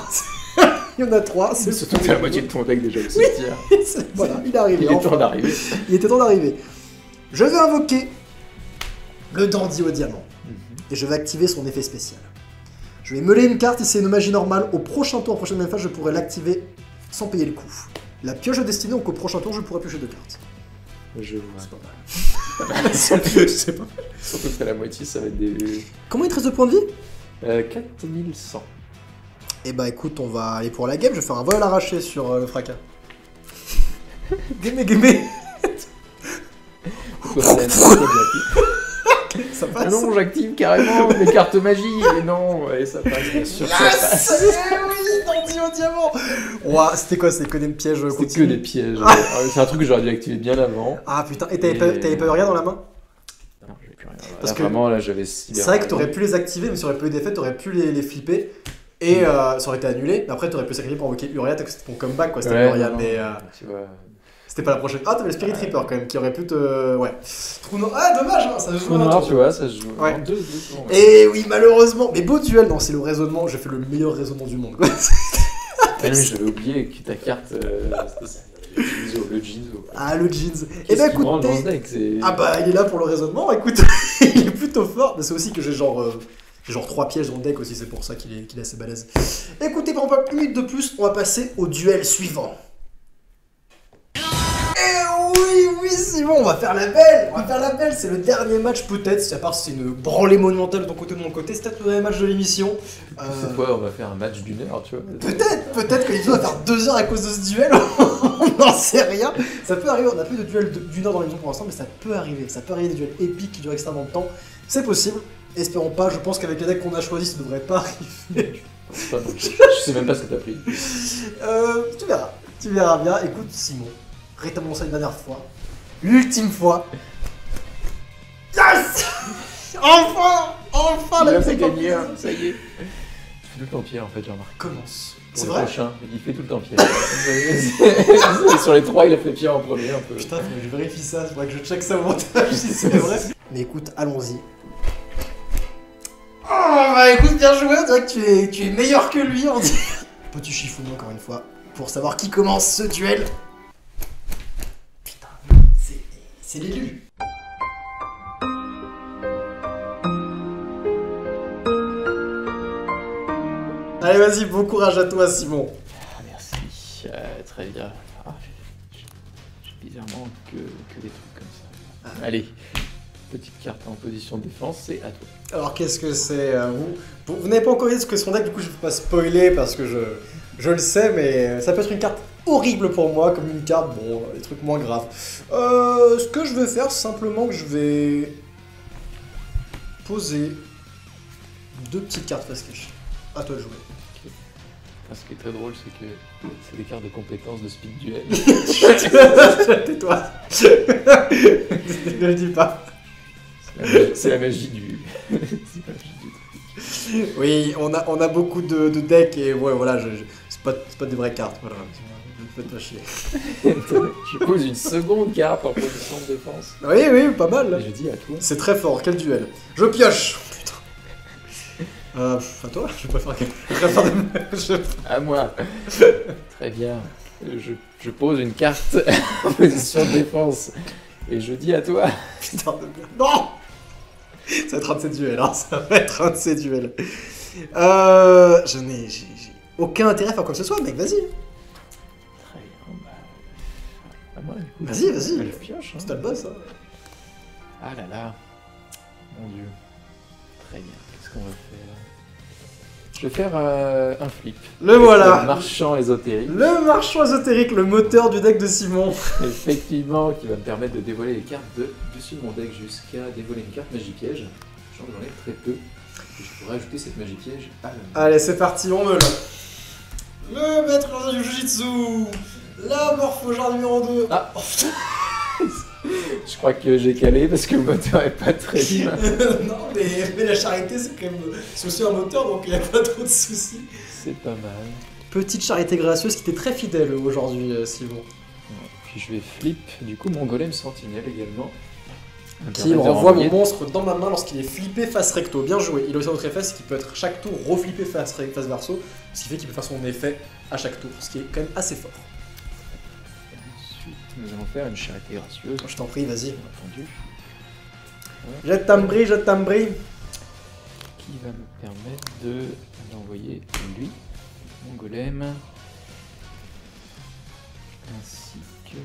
Il y en a 3. C'est surtout que t'as la moitié de ton deck déjà au cimetière. Voilà, il est arrivé. Il est enfin. temps d'arriver. Il était temps d'arriver. Je vais invoquer le dandy au diamant. Et je vais activer son effet spécial. Je vais meuler une carte, si c'est une magie normale, au prochain tour, en prochaine même phase, je pourrai l'activer sans payer le coup. La pioche de destinée, donc au prochain tour, je pourrai piocher 2 cartes. Je vois. C'est pas mal. C'est pas mal. Surtout que la moitié, ça va être des... Comment il te reste de points de vie 4100. Eh bah écoute, on va aller pour la game, je vais faire un vol arraché sur le fracas. Game. Ça Ah passe. non, j'active carrément mes cartes magie. Et non, et ça passe, bien sûr. Ça passe. Yes, oui, dandy au diamant. Ouah, c'était quoi? C'était que des pièges C'était que continus. des pièges. C'est un truc que j'aurais dû activer bien avant. Ah putain, et t'avais pas eu rien dans la main? Non, j'avais plus rien. Parce Là, que vraiment, là, j'avais... C'est vrai que t'aurais pu les activer, mais ça aurait pas eu d'effet, t'aurais pu les flipper. Et ça aurait été annulé. Mais après, t'aurais pu sacrifier pour invoquer Uriah, c'était ton comeback quoi, c'était Uriah. Mais tu vois... c'était pas la prochaine. Ah, t'avais le Spirit Reaper quand même, qui aurait pu te. Ouais. Trou noir. Ah, dommage, hein, ça se joue. Trou noir, tu vois, ça se joue. Ouais. En deux secondes. Et oui, malheureusement. Mais beau duel, non, c'est le raisonnement. J'ai fait le meilleur raisonnement du monde. Quoi. Ah oui, j'avais oublié que ta carte, c'était ça. Le Jinzo. Ah, le jeans. Et Qu'est-ce bah qui me rend dans ce écoutez. deck, c'est... Ah bah, il est là pour le raisonnement, écoute. Il est plutôt fort. Mais c'est aussi que j'ai genre 3 pièges dans le deck aussi, c'est pour ça qu'il est assez balèze. Écoutez, pendant pas une minute de plus, on va passer au duel suivant. Oui, Simon, on va faire la belle, c'est le dernier match peut-être, à part si c'est une branlée monumentale de ton côté ou de mon côté, c'est peut-être le dernier match de l'émission. Cette fois, on va faire un match d'une heure, tu vois. Peut-être que l'émission va faire 2 heures à cause de ce duel, on n'en sait rien. Ça peut arriver, on a plus de duel d'une heure dans l'émission pour l'instant, mais ça peut arriver des duels épiques qui durent extrêmement longtemps, c'est possible. Espérons pas, je pense qu'avec les decks qu'on a choisi, ça devrait pas arriver. Je sais même pas ce que t'as pris. Tu verras bien. Écoute, Simon, rétablis ça une dernière fois. L'ultime fois. Yes. Enfin Il la a fait musique gagner, ça y est. Tu fais tout le temps pire en fait, j'ai remarqué. commence. Pour C'est le vrai? prochain, il fait tout le temps pire. Sur les 3, il a fait pire en premier un peu. Putain, faut que je vérifie ça, faudrait que je check ça au montage si c'est vrai. Mais écoute, allons-y. Oh bah écoute, bien joué, on dirait que tu es meilleur que lui, on dirait. Petit chiffon encore une fois, pour savoir qui commence ce duel. Putain, c'est C'est l'élu. Allez, vas-y, bon courage à toi, Simon. Ah, merci, très bien. Ah, j'ai bizarrement que des trucs comme ça. Allez, petite carte en position de défense, c'est à toi. Alors, qu'est-ce que c'est vous n'avez pas encore dit ce que son deck, du coup, je ne vais pas spoiler parce que je le sais, mais ça peut être une carte horrible pour moi, comme une carte, bon, des trucs moins graves. Ce que je vais faire, c'est simplement que je vais poser 2 petites cartes face cachée. À toi de jouer. Ce qui est très drôle, c'est que c'est des cartes de compétences de speed duel. Tais-toi. Ne le dis pas. C'est la magie du... c'est la magie du truc. Oui, on a beaucoup de decks et ouais, voilà, c'est pas des vraies cartes. Voilà. Je peux te chier. Je pose une seconde carte en position de défense. Oui, pas mal. Et je dis à toi. C'est très fort, quel duel. Je pioche. Putain. À toi, je préfère À moi. Très bien. Je pose une carte en position de défense. Et je dis à toi. Putain de merde. Non. Ça va être un de ces duels, hein. Ça va être un de ces duels. J'ai aucun intérêt à faire quoi que ce soit, mec, vas-y. Très bien, bah... À moi, du coup. Vas-y. Je pioche, hein. C'est le boss, hein. Ah là là. Mon dieu. Très bien. Qu'est-ce qu'on va faire? Je vais faire un flip. Le voilà. Le marchand ésotérique. Le marchand ésotérique, le moteur du deck de Simon. Effectivement, qui va me permettre de dévoiler les cartes dessus de mon deck jusqu'à dévoiler une carte magie piège. J'en ai très peu. Et je pourrais ajouter cette magie piège à la main. Allez, c'est parti, on me l'a. Le maître du Jujitsu. La morpho-genre numéro 2. Ah. Oh, putain. Je crois que j'ai calé parce que le moteur est pas très bien. Non, mais la charité, c'est quand même... C'est aussi un moteur, donc il n'y a pas trop de soucis. C'est pas mal. Petite charité gracieuse qui était très fidèle aujourd'hui, Simon. Puis je vais flip, du coup, mon golem sentinelle également. Qui me renvoie mon monstre dans ma main lorsqu'il est flippé face recto. Bien joué. Il a aussi un autre effet, c'est qu'il peut être chaque tour reflippé face verso, ce qui fait qu'il peut faire son effet à chaque tour, ce qui est quand même assez fort. Ensuite, nous allons faire une charité gracieuse. Je t'en prie, vas-y. Bien entendu. Jette Tambri. Qui va me permettre d'envoyer lui, mon golem, ainsi que...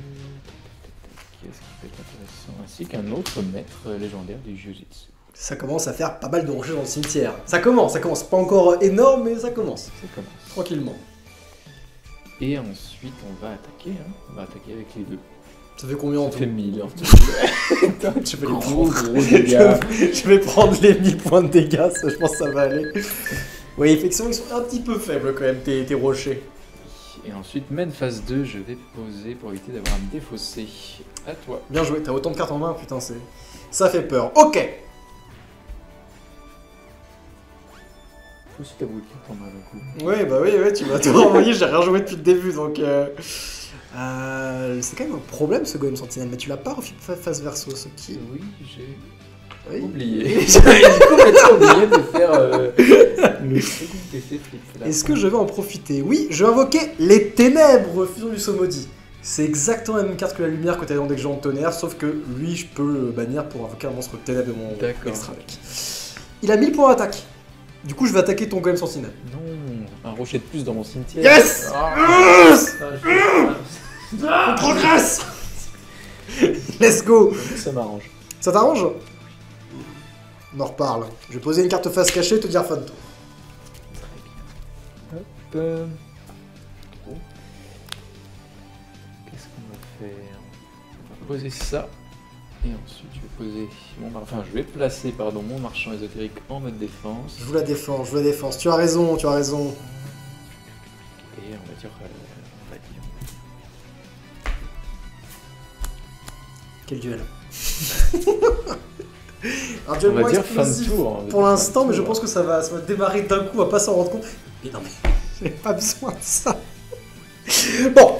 Qu'est-ce qui peut être intéressant? Ainsi qu'un autre maître légendaire du Jiu-Jitsu. Ça commence à faire pas mal de rochers dans le cimetière. Ça commence. Pas encore énorme, mais ça commence. Ça commence. Tranquillement. Et ensuite, on va attaquer. Hein. On va attaquer avec les deux. Ça fait combien en Ça tout? fait 1000 en tout. Je vais les prendre. Je vais prendre les 1000 points de dégâts, ça, je pense que ça va aller. Oui, effectivement, ils sont un petit peu faibles quand même, tes rochers. Et ensuite, main phase 2, je vais poser pour éviter d'avoir à me défausser. À toi. Bien joué, t'as autant de cartes en main, putain, ça fait peur. Ok. Aussi t'as beaucoup de cartes en main d'un coup. Oui, bah oui, tu m'as tout renvoyé, j'ai rien joué depuis le début, donc... c'est quand même un problème ce golem sentinelle, mais tu l'as pas face verso, ce qui... Oui, j'ai... Oui. Oublié. J'ai complètement oublié de faire le second effet flip. Est-ce que je vais en profiter? Oui, je vais invoquer les ténèbres, fusion du Saumodi. C'est exactement la même carte que la lumière que tu as dans le deck géant de tonnerre, sauf que lui, je peux le bannir pour invoquer un monstre ténèbre de mon extra deck. Il a 1000 points d'attaque. Du coup, je vais attaquer ton golem sentinelle. Non, un rocher de plus dans mon cimetière. Yes, yes. On progresse. Let's go. Ça m'arrange. Ça t'arrange? On en reparle. Je vais poser une carte face cachée et te dire fin de tour. Très bien. Hop. Bon. Qu'est-ce qu'on va faire? On va poser ça. Et ensuite, je vais poser je vais placer mon marchand ésotérique en mode défense. Je vous la défense. Tu as raison. Et on va dire... Quel duel. On va dire fin de tour. Pour l'instant, mais je pense que ça va démarrer d'un coup, on va pas s'en rendre compte. Mais non, mais j'ai pas besoin de ça. Bon,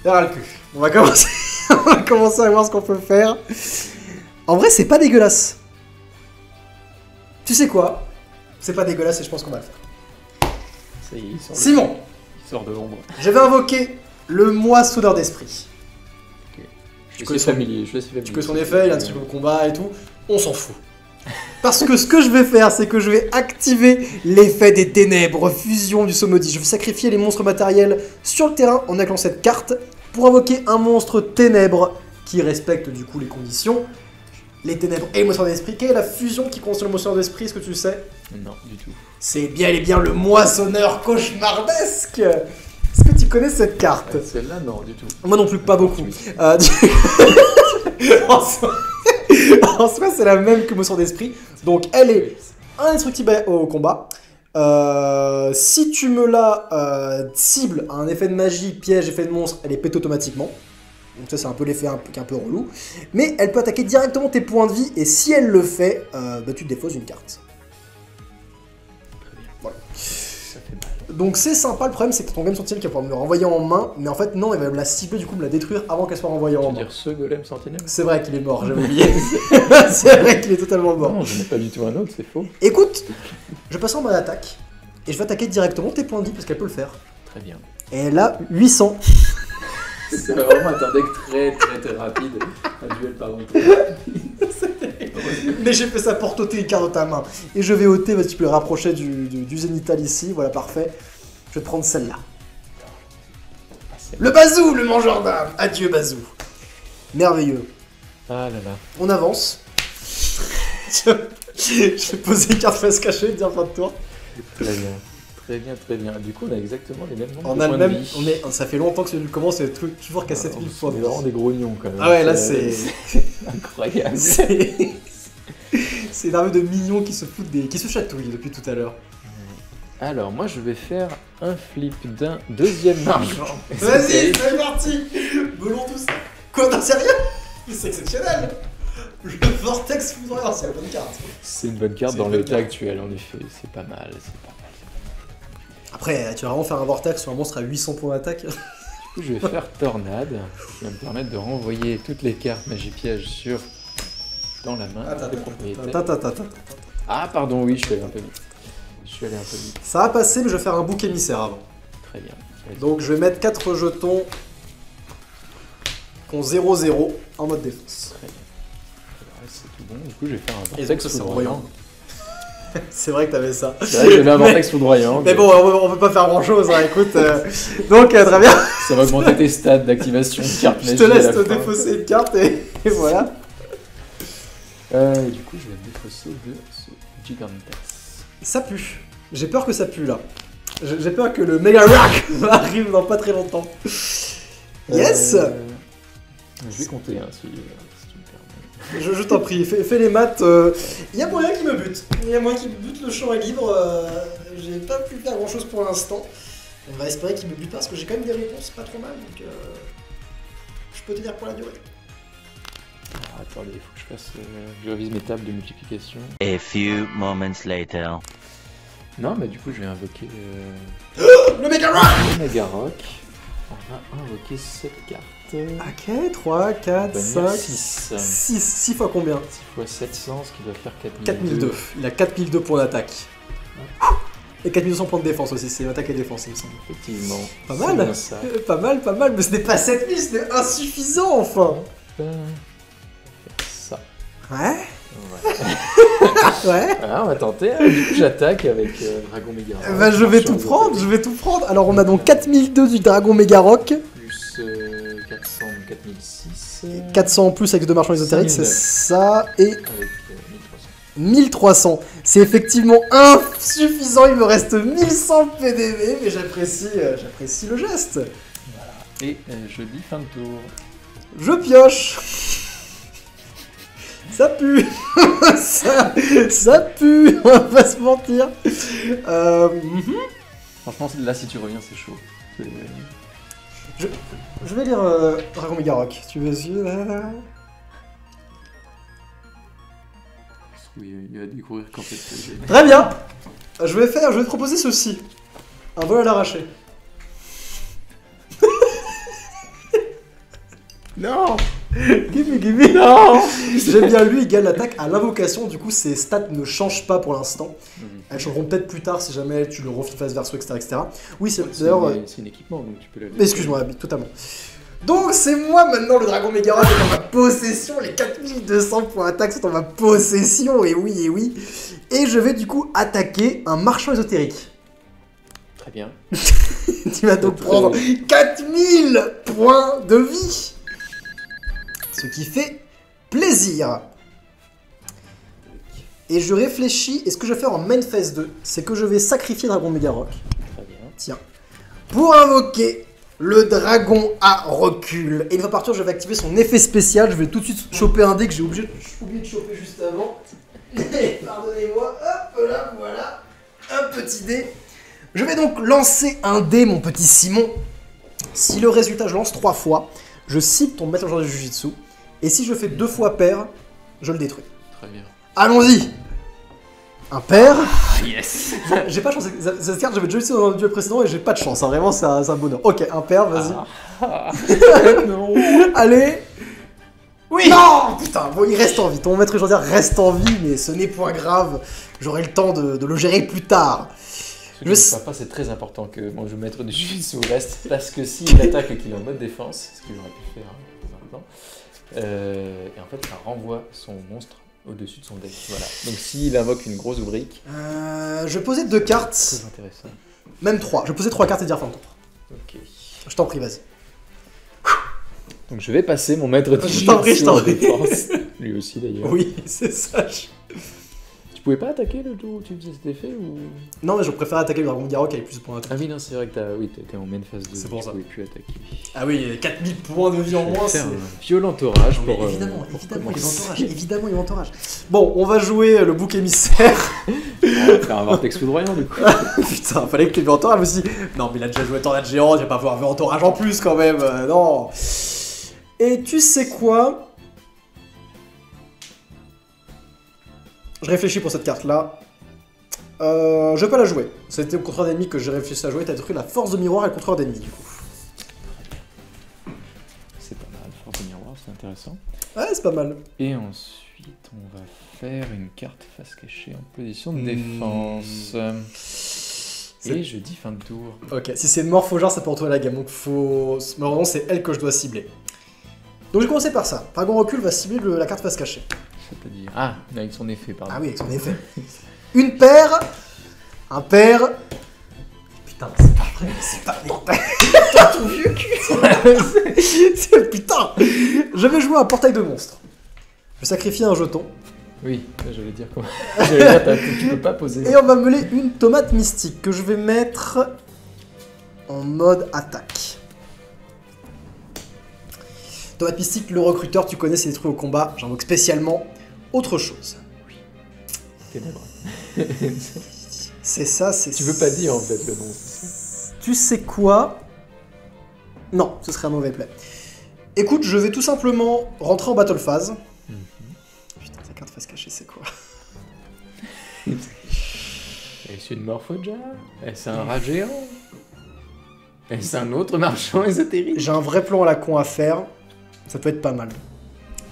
derrière le cul. On va commencer à voir ce qu'on peut faire. En vrai, c'est pas dégueulasse. Tu sais quoi? C'est pas dégueulasse et je pense qu'on va le faire. Ça y est, Simon, il sort de l'ombre. je vais invoquer le moissonneur d'esprit. Ok. Je suis familier. Tu connais son effet, il a un petit peu de combat et tout. On s'en fout. Parce que ce que je vais faire, c'est que je vais activer l'effet des ténèbres, fusion du Sommodi. Je vais sacrifier les monstres matériels sur le terrain en activant cette carte pour invoquer un monstre ténèbres qui respecte du coup les conditions. Les ténèbres et le moissonneur d'esprit. Quelle est la fusion qui concerne le moissonneur d'esprit? Est-ce que tu le sais? Non, du tout. C'est bien et bien le moissonneur cauchemardesque. Est-ce que tu connais cette carte? Celle-là, non, du tout. Moi non plus, pas beaucoup. En soi, c'est la même que motion d'esprit. Donc, elle est indestructible au combat. Si tu me la cibles à un effet de magie, piège, effet de monstre, elle est pétée automatiquement. Donc ça, c'est un peu l'effet un peu relou. Mais elle peut attaquer directement tes points de vie. Et si elle le fait, tu te défausses une carte. Très bien. Voilà. Ça fait mal. Donc c'est sympa, le problème c'est que ton golem sentinelle qui va pouvoir me le renvoyer en main, mais en fait non, il va me la cibler, du coup me la détruire avant qu'elle soit renvoyée en main. dire ce golem sentinelle? C'est vrai qu'il est mort, j'avais oublié. C'est vrai qu'il est totalement mort. Non, je n'ai pas du tout un autre, c'est faux. Écoute, je passe en mode attaque, et je vais attaquer directement tes points de vie parce qu'elle peut le faire. Très bien. Et elle a 800. C'est vraiment un deck très rapide. Un duel par contre. Mais j'ai fait ça pour t'ôter une carte de ta main. Et je vais ôter, tu peux le rapprocher du zénithal ici, voilà parfait. Je vais te prendre celle-là. Le bazou, le mangeur d'âme. Adieu bazou. Merveilleux. Ah là là. On avance. Je vais poser une carte face cachée et dire fin de tour. Très bien. Très bien. Du coup, on a exactement les mêmes nombres On de a points le de même. vie. Ça fait longtemps que celui commence et toujours qu'à 7000 points. On est vraiment des grognons quand même. Ah ouais, là c'est. Incroyable. C'est une armée de mignons qui se foutent qui se chatouillent depuis tout à l'heure. Alors, moi je vais faire un flip d'un deuxième argent. Vas-y, c'est parti. Belons tout ça. Quoi, non, sérieux? C'est exceptionnel. Le vortex foudroyant, c'est la bonne carte. C'est une bonne carte dans l'état actuel, en effet. C'est pas mal. Après, tu vas vraiment faire un vortex sur un monstre à 800 points d'attaque. Du coup, je vais faire tornade, qui va me permettre de renvoyer toutes les cartes magie piège dans la main des propriétaires. Ah, pardon, oui, je suis allé un peu vite. Ça va passer, mais je vais faire un bouc émissaire avant. Très bien. Donc, je vais mettre 4 jetons qui ont 0-0 en mode défense. Très bien. Alors, c'est tout bon. Du coup, je vais faire un Et vortex donc, ça, c'est foudroyant. C'est vrai que t'avais ça. C'est vrai que j'avais un vortex foudroyant. Mais bon, on peut pas faire grand chose, hein, écoute. Donc, très bien. Ça va augmenter tes stats d'activation de carte magie. Je te laisse te défausser une carte et voilà. Du coup, je vais me défausser de ce Gigantes. Ça pue. J'ai peur que ça pue là. J'ai peur que le Mega Rock arrive dans pas très longtemps. Yes. Je vais compter si tu me permets. Je t'en prie, fais les maths. Il y a moyen qu'il me bute. Le champ est libre. J'ai pas pu faire grand chose pour l'instant. On va espérer qu'il me bute pas parce que j'ai quand même des réponses pas trop mal. Donc je peux te dire pour la durée. Alors, attendez, il faut que je révise mes tables de multiplication. A few moments later. Non, mais du coup, je vais invoquer Le Mega Rock. le Mega Rock. On va invoquer cette carte. Ok, 3, 4, 5, 6. 6 fois combien? 6 fois 700, ce qui doit faire 4002. 4002. Il a 4002 points d'attaque. Et 4200 points de défense aussi, c'est attaque et défense, il me semble. Effectivement. Pas C'est mal. bien ça. Pas mal, mais ce n'est pas 7000, c'était insuffisant enfin. Ça. Ouais. Ouais. Ouais. Voilà, on va tenter. Hein. Du coup, j'attaque avec Dragon Mega Rock. Bah, je vais tout prendre. Alors, on a donc 4002 du Dragon Mega Rock. Plus 400, 4006. 400 en plus avec 2 marchands ésotériques, c'est 5009. ça. Et Avec 1300. 1300. C'est effectivement insuffisant, il me reste 1100 PDV, mais j'apprécie le geste. Et je dis fin de tour. Je pioche. Ça pue. ça pue, on va pas se mentir. Franchement, là, si tu reviens, c'est chaud. Je vais lire Dragon Mega Rock. Tu veux suivre? Oui, il va découvrir qu'en fait. Très bien. Je vais te proposer ceci. Un vol à l'arraché. Non. Gimme. Non. J'aime bien lui, il gagne l'attaque à l'invocation. Du coup, ses stats ne changent pas pour l'instant. Elles changeront peut-être plus tard si jamais tu le refais face verso, etc. Oui, c'est d'ailleurs. C'est un équipement, donc tu peux la. Excuse-moi, totalement. Donc c'est moi maintenant le dragon Megarock est en ma possession, les 4200 points attaque sont en ma possession, et oui, et oui. Et je vais du coup attaquer un marchand ésotérique. Très bien. Tu vas donc prendre 4000 points de vie. Ce qui fait plaisir. Et je réfléchis, et ce que je vais faire en main phase 2, c'est que je vais sacrifier Dragon Megarock. Très bien. Tiens. Pour invoquer le dragon à recul. Et une fois par tour, je vais activer son effet spécial. Je vais tout de suite choper un dé que j'ai oublié de choper juste avant. Pardonnez-moi. Hop là, voilà. Un petit dé. Je vais donc lancer un dé, mon petit Simon. Si le résultat, je lance 3 fois, je cible ton maître de Jujitsu. Et si je fais 2 fois pair, je le détruis. Très bien. Allons-y. Un pair. Ah, yes. J'ai pas de chance. Cette carte, j'avais déjà utilisé dans le duel précédent et j'ai pas de chance. Hein. Vraiment, c'est un bonheur. Ok, un pair, vas-y. Non. Allez. Oui. Non. Putain, bon, il reste en vie. Ton maître légendaire reste en vie, mais ce n'est point grave. J'aurai le temps de le gérer plus tard. Ce que je ne sais pas, c'est très important que mon jeu maître du Jujutsu reste, parce que s'il attaque et qu'il est en mode défense, ce qu'il aurait pu faire maintenant, et en fait, ça renvoie son monstre au-dessus de son deck. Voilà. Donc s'il invoque une grosse brique. Je vais poser 2 cartes. Très intéressant. Même 3. Je vais poser 3 cartes et dire fin de tour. Ok. Je t'en prie, vas-y. Donc je vais passer mon maître du Je t'en prie, je Jujutsu t'en en prie. défense. Lui aussi d'ailleurs. Oui, c'est ça. Tu pouvais pas attaquer le tour où tu faisais cet effet ou... Non, mais je préfère attaquer le dragon Megarock avec plus de points d'attaque. Ah oui, non, c'est vrai que t'étais en main phase 2. C'est pour ça. Tu pouvais plus attaquer. Ah oui, 4000 points de vie en moins, c'est... Faire un violent orage Non, mais pour... évidemment, pour évidemment, il y a commencer. entourage, évidemment, il y a entourage. Bon, on va jouer le bouc émissaire. On va faire un vortex foudroyant du coup. Putain, fallait que tu aies vu entourage, je me suis dit, non, mais il a déjà joué Tornade Géante, il va pas pouvoir vu entourage en plus quand même, non. Et tu sais quoi? Je réfléchis pour cette carte-là. Je vais pas la jouer. C'était au contrôle d'ennemi que j'ai réfléchi à jouer, t'as détruit la force de miroir et le contrôle d'ennemi du coup. C'est pas mal, force de miroir, c'est intéressant. Ouais, c'est pas mal. Et ensuite, on va faire une carte face cachée en position de défense. Et je dis fin de tour. Ok, si c'est une Morphogère, ça peut retourner la gamme, donc faut... Malheureusement, c'est elle que je dois cibler. Donc je vais commencer par ça. Dragon Recul va cibler la carte face cachée. C'est-à-dire... Ah, avec son effet, pardon. Ah oui, avec son effet. Une paire, un paire. Putain, c'est pas vrai, c'est pas vrai. Putain, tout vieux cul. Putain. Je vais jouer un portail de monstre. Je vais sacrifier un jeton. Oui, j'allais dire quoi. J'allais dire, tu peux pas poser. Et on va mêler une tomate mystique que je vais mettre en mode attaque. Tomate mystique, le recruteur, tu connais, c'est détruit au combat. J'invoque spécialement autre chose. Ténèbres. C'est ça, c'est... Tu veux pas dire en fait le nom. Tu sais quoi? Non, ce serait un mauvais play. Écoute, je vais tout simplement rentrer en battle phase. Putain, ta carte face cachée, c'est quoi? Est-ce une Morphoja? Est-ce un rat géant? Est-ce un autre marchand ésotérique? J'ai un vrai plan à la con à faire. Ça peut être pas mal.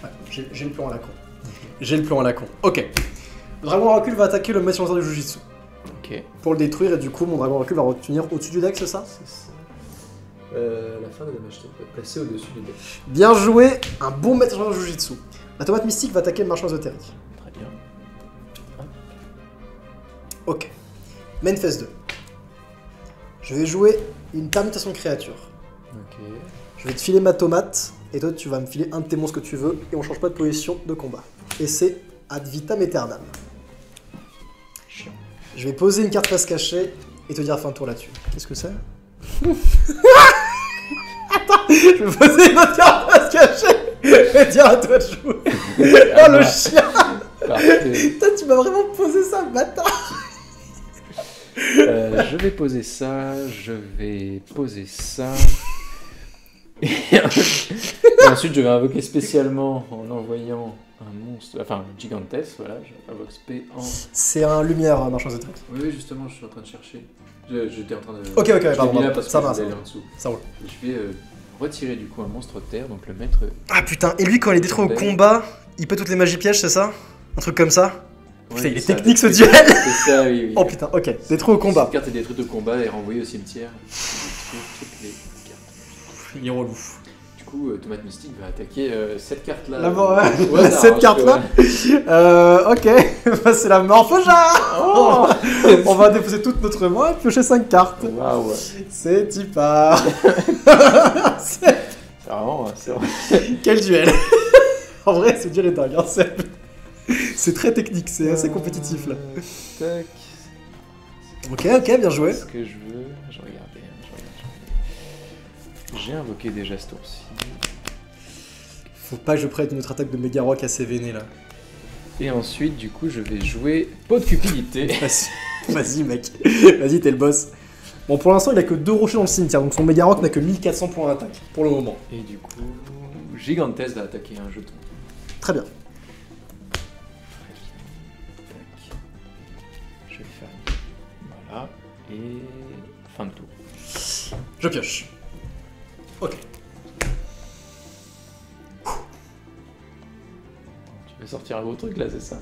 Ouais, j'ai le plan à la con. J'ai le plan à la con. Ok. Le dragon à recul va attaquer le maître du Jujitsu. Ok. Pour le détruire, et du coup, mon dragon à recul va retenir au-dessus du deck, c'est ça? C'est ça. La fin de damage peut être placée au-dessus du deck. Bien joué, un bon maître du Jujitsu. La tomate mystique va attaquer le marchand ésotérique. Très bien. Ok. Main phase 2. Je vais jouer une permutation de créature. Ok. Je vais te filer ma tomate, et toi tu vas me filer un de tes monstres que tu veux, et on change pas de position de combat. Et c'est ad vitam aeternam. Chiant. Je vais poser une carte face cachée, et te dire fin de tour là-dessus. Qu'est-ce que c'est? Attends, je vais poser une autre carte face cachée, je vais dire à toi de jouer. Oh le chien. Parfait. Putain, tu m'as vraiment posé ça, bâtard. Je vais poser ça, je vais poser ça. Et ensuite, je vais invoquer spécialement en envoyant un monstre, enfin Gigantes, voilà, je invoque SP en... C'est un lumière, marchand ésotérique. Oui, justement, je suis en train de chercher. J'étais en train de... Ok, je l'ai pardon, mis là parce ça que va, je ça voulais va. aller en dessous. Ça roule. Je vais retirer du coup un monstre de terre, donc le mettre... Ah putain, et lui quand il est détruit au combat, il peut toutes les magies pièges, c'est ça? Un truc comme ça? Putain, il est ça, technique ce c'est- duel. C'est ça, oui, oui. Oh putain, ok, détruit au combat. Cette carte est détruite au combat et renvoyée au cimetière. Toutes les cartes. Il est relou. Du coup, Tomate Mystique va attaquer cette carte-là. Cette carte-là ok, bah, c'est la morphoja. Oh On va déposer toute notre main et piocher 5 cartes. Waouh. C'est Tipa. C'est vraiment... Quel duel. En vrai, ce duel est dingue. Hein, c'est très technique, c'est assez compétitif là. Tac. Ok, bien joué. Ce que je veux... Je regardais. J'ai invoqué déjà ce tour-ci. Faut pas que je prête une autre attaque de Mega Rock assez vénée là. Et ensuite, du coup, je vais jouer Pot de Cupidité. Vas-y mec, vas-y t'es le boss. Bon pour l'instant il a que 2 rochers dans le cimetière, donc son Mega Rock n'a que 1400 points d'attaque pour le moment. Et du coup, Gigantes va attaquer un jeton. Très bien. Tac. Je vais faire voilà. Et fin de tour. Je pioche. Ok. Tu vas sortir un gros truc là, c'est ça?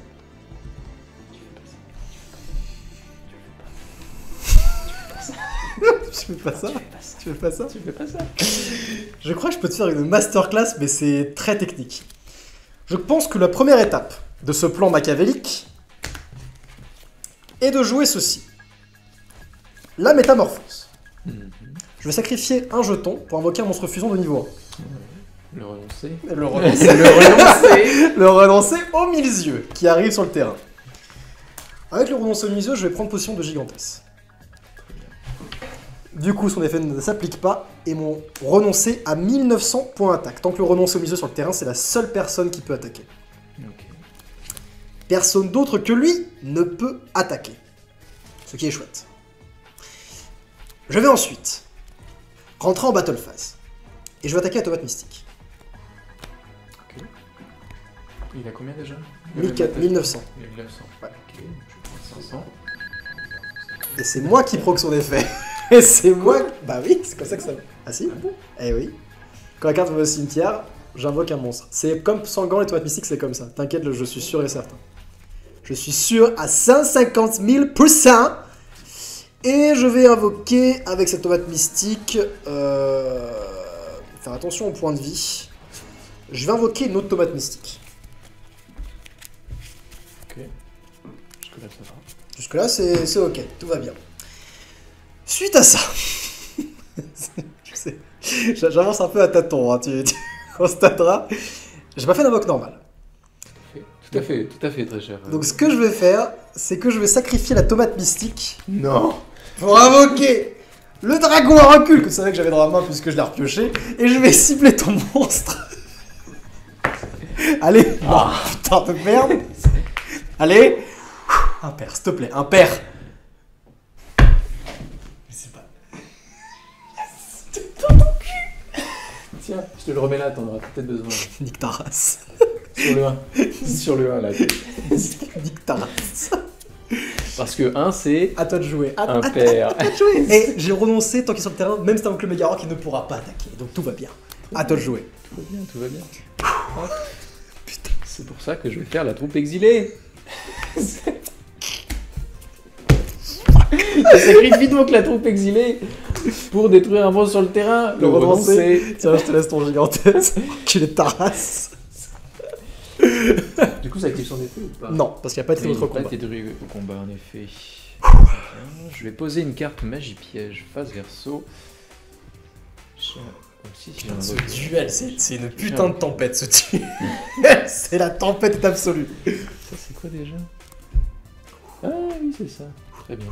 Tu fais pas ça. Tu fais pas ça. Tu fais pas ça. Je crois que je peux te faire une masterclass, mais c'est très technique. Je pense que la première étape de ce plan machiavélique est de jouer ceci. La métamorphose. Je vais sacrifier un jeton pour invoquer un monstre fusion de niveau 1. Le renoncer. Le renoncer au milieu qui arrive sur le terrain. Avec le renoncer au milieu, je vais prendre position de Gigantesse. Du coup, son effet ne s'applique pas et mon renoncer à 1900 points d'attaque. Tant que le renoncer au milieu sur le terrain, c'est la seule personne qui peut attaquer. Ok. Personne d'autre que lui ne peut attaquer. Ce qui est chouette. Je vais ensuite rentrer en battle phase. Et je vais attaquer la tomate mystique. Ok. Il a combien déjà 1900. 1900. Ouais. Ok, je vais prendre 500. Et c'est moi qui proc son effet. Et c'est moi... Bah oui, c'est comme ça que ça va. Ah si. Eh oui. Quand la carte va au cimetière, j'invoque un monstre. C'est comme Sangan et tomates mystiques, c'est comme ça. T'inquiète, je suis sûr et certain. Je suis sûr à 150 000%. Et je vais invoquer avec cette tomate mystique... Faire attention au point de vie. Je vais invoquer une autre tomate mystique. Ok. Jusque-là, ça va. Jusque-là, c'est ok. Tout va bien. Suite à ça... Je sais... J'avance un peu à tâtons, hein, tu constateras. J'ai pas fait d'invoque normale. Tout à fait, très cher. Donc ce que je vais faire, c'est que je vais sacrifier la tomate mystique Non. pour invoquer le dragon à recul, que tu savais que j'avais dans la main puisque je l'ai repioché, et je vais cibler ton monstre. Allez, non, putain de merde. Allez, un père, s'il te plaît, un père. Je sais pas. Tiens, je te le remets là, t'en auras peut-être besoin. Nique ta race. Sur le 1. Sur le 1 là. Nique ta race. Parce que 1 c'est À toi de jouer. un père. À toi de jouer. Et j'ai renoncé tant qu'il est sur le terrain, même si t'as un le Mega Rock, il ne pourra pas attaquer. Donc tout va bien. À toi de jouer. Tout va bien. Hop. Putain, c'est pour ça que je vais faire la troupe exilée. Sacrifie donc la troupe exilée pour détruire un monstre sur le terrain. Le renoncer. Tiens, je te laisse ton gigantesque. Qu'il est ta race. Du coup, ça active son effet ou pas? Non, parce qu'il n'y a pas été Oui, d'autre il n'a combat. pas été au combat en effet. Je vais poser une carte magie piège face verso. Si Ce duel, c'est une putain de tempête, ce duel. C'est la tempête absolue. Ça, c'est quoi déjà? Ah oui, c'est ça. Très bien.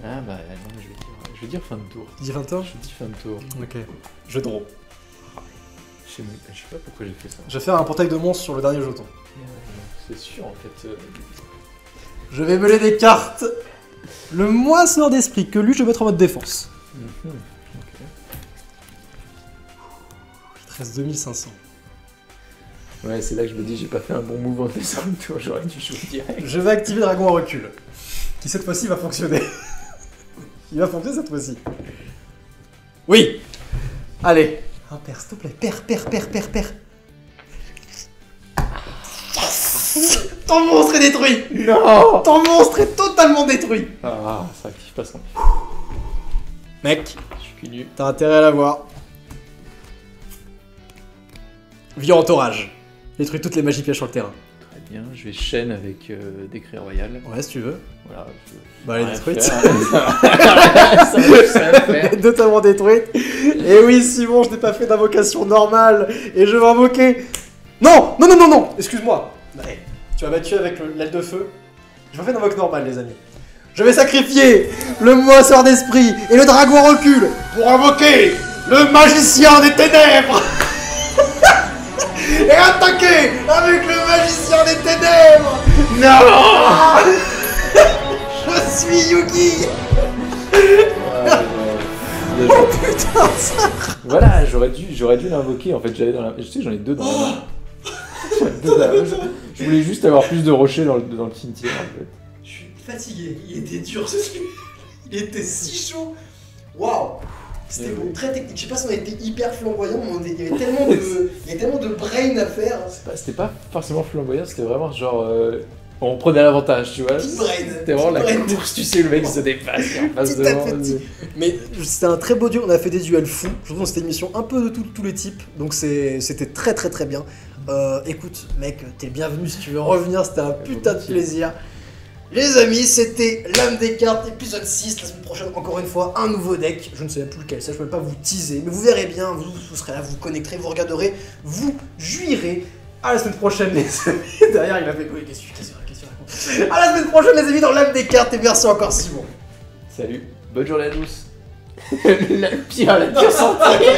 Ah bah non, je vais dire fin de tour. Tu dis 20 ans? Je dis fin de tour. Ok. Je draw. Je sais pas pourquoi j'ai fait ça. Je vais faire un portail de monstre sur le dernier jeton. C'est sûr en fait. Je vais mêler des cartes. Le moins sort d'esprit que lui, je vais mettre en mode défense. Ok. Il te reste 2500. Ouais, c'est là que je me dis j'ai pas fait un bon move en faisant le tour, j'aurais dû jouer direct. Je vais activer le dragon à recul. Qui cette fois-ci va fonctionner. Il va fonctionner cette fois-ci. Oui. Allez. Un père, s'il te plaît. Père. Yes. Ton monstre est détruit. Non. Ton monstre est totalement détruit. Ah, ça active pas son. Mec, Je suis cul nu. t'as intérêt à la voir. Vieux entourage. Détruis toutes les magies pièges sur le terrain. Très bien, je vais chaîne avec Décret Royal. Ouais, si tu veux. Voilà. Bah, elle est Rien détruite. faire. Ça va faire. Elle est totalement détruite. Et oui, Simon, je n'ai pas fait d'invocation normale. Et je vais invoquer. Non, non, non, non, non. Excuse-moi. Ouais. Tu m'as battu avec l'aile de feu. Je vais faire d'invocation normale, les amis. Je vais sacrifier le moisseur d'esprit et le dragon recule pour invoquer le magicien des ténèbres. Et attaquer avec le magicien des ténèbres. Non. Je suis Yugi. Oh putain, ça. Voilà, j'aurais dû l'invoquer. En fait, j'avais dans la. Tu sais, j'en ai deux dans la main. J'en ai deux dans la main. Je voulais juste avoir plus de rochers dans le cimetière. En fait. Je suis fatigué. Il était dur ce truc. Il était si chaud. Waouh. C'était bon, très technique. Je sais pas si on était hyper flamboyant, mais il y avait tellement de brain à faire. C'était pas forcément flamboyant, c'était vraiment genre. On prenait l'avantage, tu vois. Petit brain. C'était vraiment la Brain. course, tu sais, le mec se dépasse et en face Petit à devant. petit. Mais c'était un très beau duel. On a fait des duels fous. Je trouve que c'était une émission un peu de tous les types. Donc c'était très très très bien. Écoute, mec, t'es le bienvenu si tu veux revenir. C'était un putain de plaisir. Les amis, c'était l'âme des cartes, épisode 6. La semaine prochaine, encore une fois, un nouveau deck. Je ne sais plus lequel, ça je peux pas vous teaser. Mais vous verrez bien, vous serez là, vous connecterez, vous regarderez, vous jouirez. À la semaine prochaine, les amis. Derrière, il a fait. Oui, qu'est-ce que tu racontes? À la semaine prochaine, les amis, dans l'âme des cartes. Et merci encore, Simon. Salut, bonne journée à tous. La pire santé.